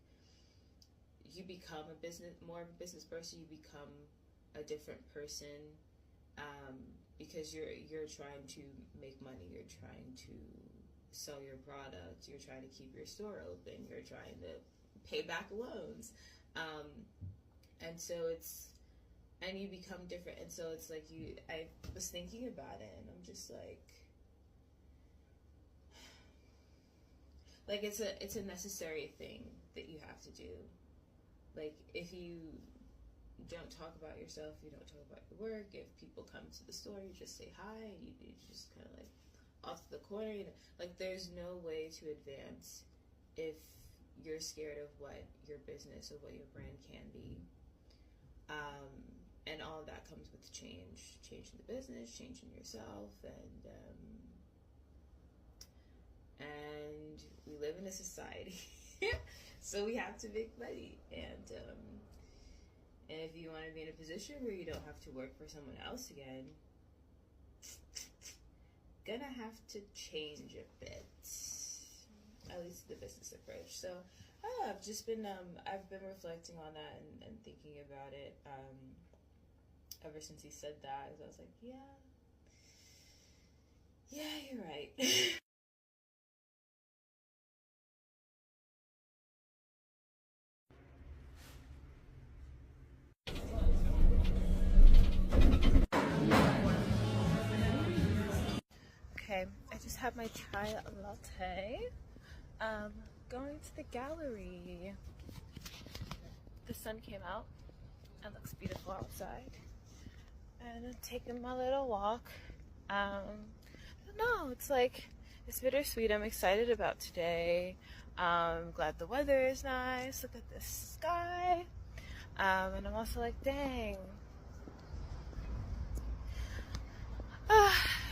S1: you become more of a business person, you become a different person, because you're trying to make money, you're trying to sell your product, you're trying to keep your store open, you're trying to pay back loans, and so and you become different. And so it's like, I was thinking about it, and I'm just like it's a necessary thing that you have to do. Like, if you don't talk about yourself, you don't talk about your work, if people come to the store, you just say hi, and you just kind of like off to the corner, you know, like there's no way to advance if you're scared of what your business or what your brand can be. And all of that comes with changing the business, changing yourself, and we live in a society, so we have to make money. And if you want to be in a position where you don't have to work for someone else again, gonna have to change a bit, at least the business approach. So I've just been I've been reflecting on that and thinking about it ever since he said that. I was like, yeah, you're right. I just had my chai latte. Going to the gallery. The sun came out. It looks beautiful outside. And I'm taking my little walk. I don't know, it's bittersweet. I'm excited about today. I'm glad the weather is nice. Look at this sky. And I'm also like, dang.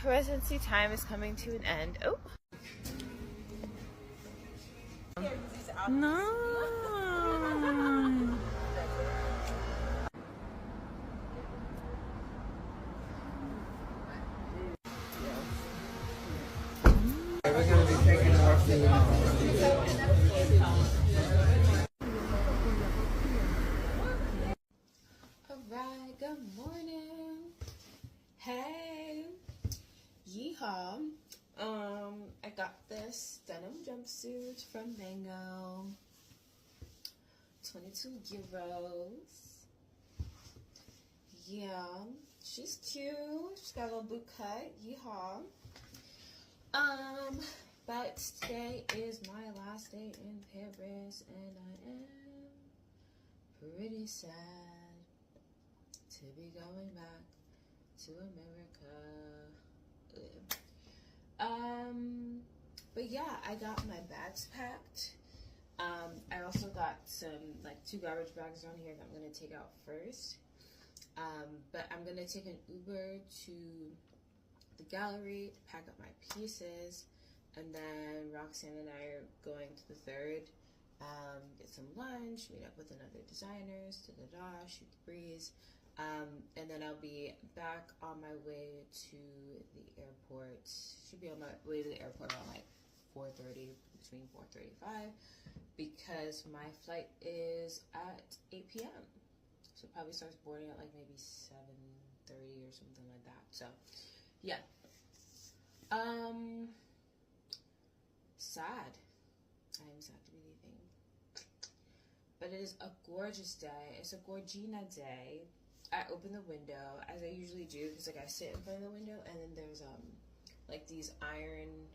S1: Residency time is coming to an end. Oh. No.
S3: We're going to be taking more food.
S1: Alright, good morning. Hey. Yeehaw. I got this denim jumpsuit from Mango. 22 euros. Yeah, she's cute. She's got a little boot cut. Yeehaw. But today is my last day in Paris, and I am pretty sad to be going back to America. But yeah, I got my bags packed. I also got some, 2 garbage bags on here that I'm gonna take out first. But I'm gonna take an Uber to the gallery to pack up my pieces, and then Roxanne and I are going to the 3rd, get some lunch, meet up with another designers, shoot the breeze, and then I'll be back on my way to the airport. Should be on my way to the airport around 4:30, between 4:35, because my flight is at 8 p.m. So it probably starts boarding at maybe 7:30 or something like that. So yeah. Sad. I am sad to be leaving. But it is a gorgeous day. It's a gorgina day. I open the window, as I usually do, because I sit in front of the window, and then there's these iron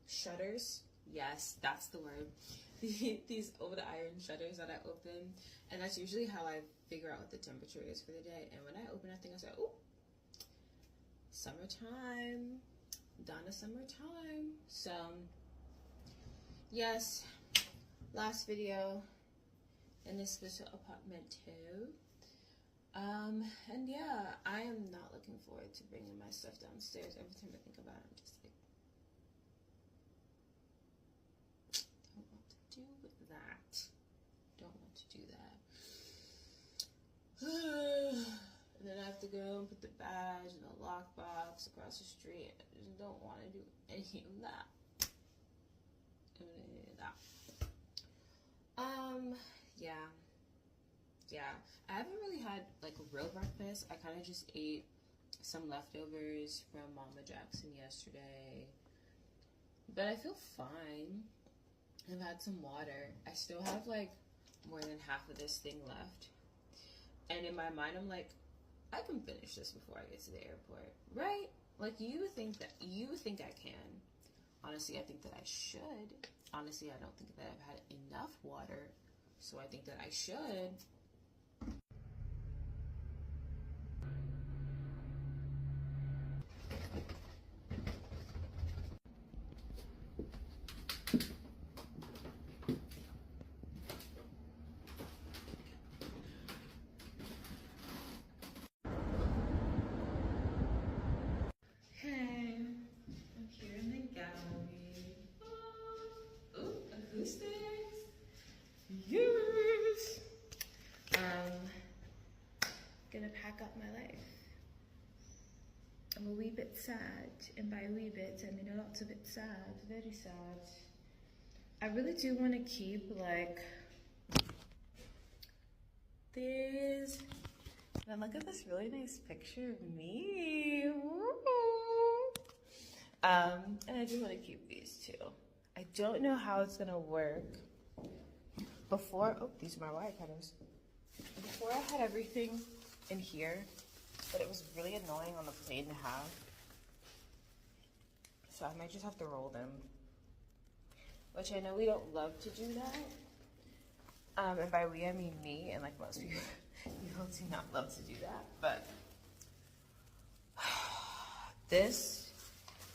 S1: shutters. Yes, that's the word. These old iron shutters that I open, and that's usually how I figure out what the temperature is for the day. And when I open that thing, I say, "Oh, summertime, Donna, summertime." So yes, last video in this special apartment too. And yeah, I am not looking forward to bringing my stuff downstairs. Every time I think about it, I'm just like, don't want to do that. Don't want to do that. And then I have to go and put the badge in the lockbox across the street. I just don't want to do any of that. Yeah. I haven't really had a real breakfast. I kind of just ate some leftovers from Mama Jackson yesterday. But I feel fine. I've had some water. I still have more than half of this thing left. And in my mind, I'm like, I can finish this before I get to the airport, right? You think I can. Honestly, I think that I should. Honestly, I don't think that I've had enough water, so I think that I should. Acoustics. Yes. Gonna pack up my life. I'm a wee bit sad, and by a wee bit, I mean a lot of it sad, very sad. I really do want to keep these. And look at this really nice picture of me. Woo. And I do want to keep these too. I don't know how it's gonna work. These are my wire cutters. Before I had everything in here, but it was really annoying on the plane to have. so I might just have to roll them. Which I know we don't love to do that. And by we, I mean me, and like most people, people do not love to do that. But this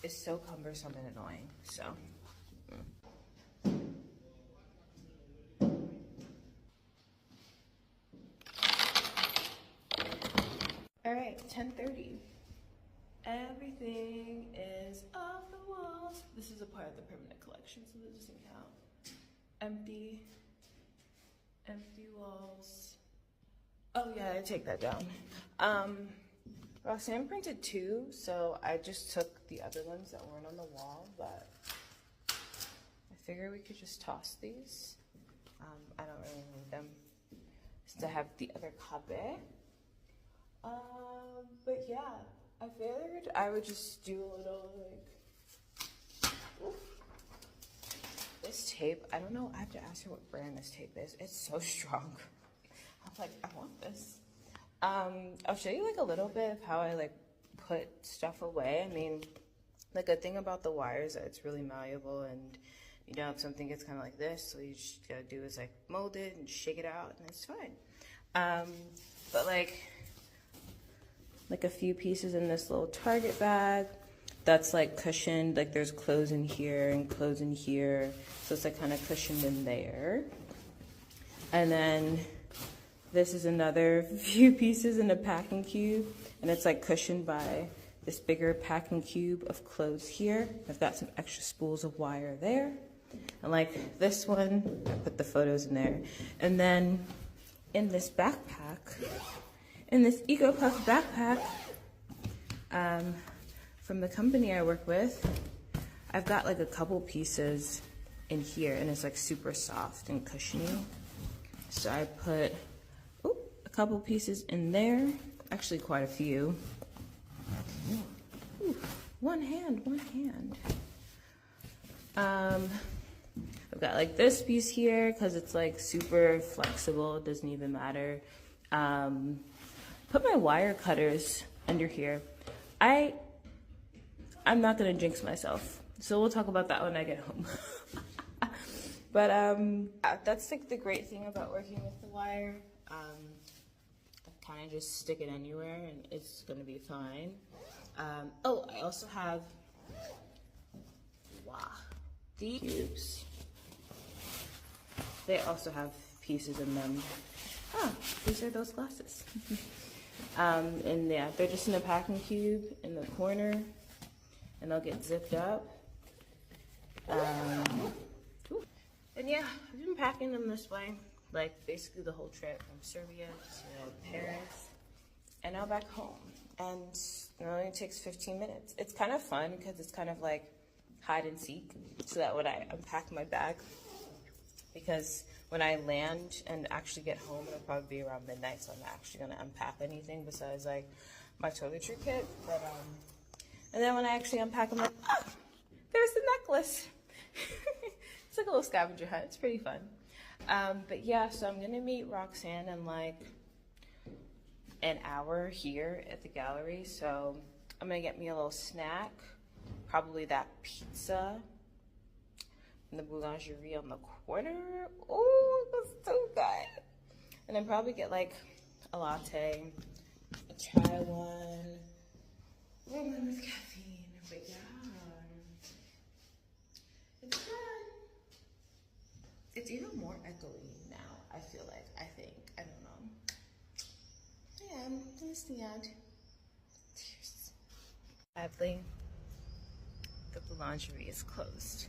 S1: is so cumbersome and annoying, so. All right, 10:30. Everything is off the walls. This is a part of the permanent collection, so this doesn't count. Empty walls. Oh yeah, I take that down. Roxanne printed 2, so I just took the other ones that weren't on the wall, but I figure we could just toss these. I don't really need them. Just to have the other copy. But yeah, I figured I would just do a little like, oof. This tape, I don't know, I have to ask her what brand this tape is. It's so strong. I'm like, I want this. I'll show you like a little bit of how I like put stuff away. I mean, the good thing about the wire is that it's really malleable, and you know, if something gets kind of like this, so you just gotta do is like mold it and shake it out and it's fine. But like a few pieces in this little Target bag that's like cushioned, like there's clothes in here and clothes in here, so it's like kind of cushioned in there. And then this is another few pieces in a packing cube, and it's like cushioned by this bigger packing cube of clothes here. I've got some extra spools of wire there, and like this one, I put the photos in there. And then in this backpack, in this Eco Puff backpack, from the company I work with, I've got like a couple pieces in here, and it's like super soft and cushiony. So I put a couple pieces in there, actually quite a few. Ooh, one hand. I've got like this piece here because it's like super flexible, it doesn't even matter. Put my wire cutters under here. I'm not gonna jinx myself, so we'll talk about that when I get home. But that's like the great thing about working with the wire. I kind of just stick it anywhere and it's gonna be fine. Oh, I also have these cubes. They also have pieces in them. Ah, these are those glasses. And yeah, they're just in a packing cube in the corner, and they'll get zipped up. And yeah, I've been packing them this way, like basically the whole trip from Serbia to Paris, and now back home. And it only takes 15 minutes. It's kind of fun because it's kind of like hide and seek, so that when I unpack my bag, because when I land and actually get home, it'll probably be around midnight, so I'm not actually gonna unpack anything besides like my toiletry kit. But and then when I actually unpack, I'm like, oh, there's the necklace. It's like a little scavenger hunt. It's pretty fun. But yeah, so I'm gonna meet Roxanne in like an hour here at the gallery. So I'm gonna get me a little snack, probably that pizza from the boulangerie on the corner. Oh, that's so good. And then probably get like a latte, a chai one, one with caffeine. But yeah, it's fun. It's even more echoey now, I feel like, I don't know. Yeah, I'm listening out. Cheers. Sadly, the boulangerie is closed.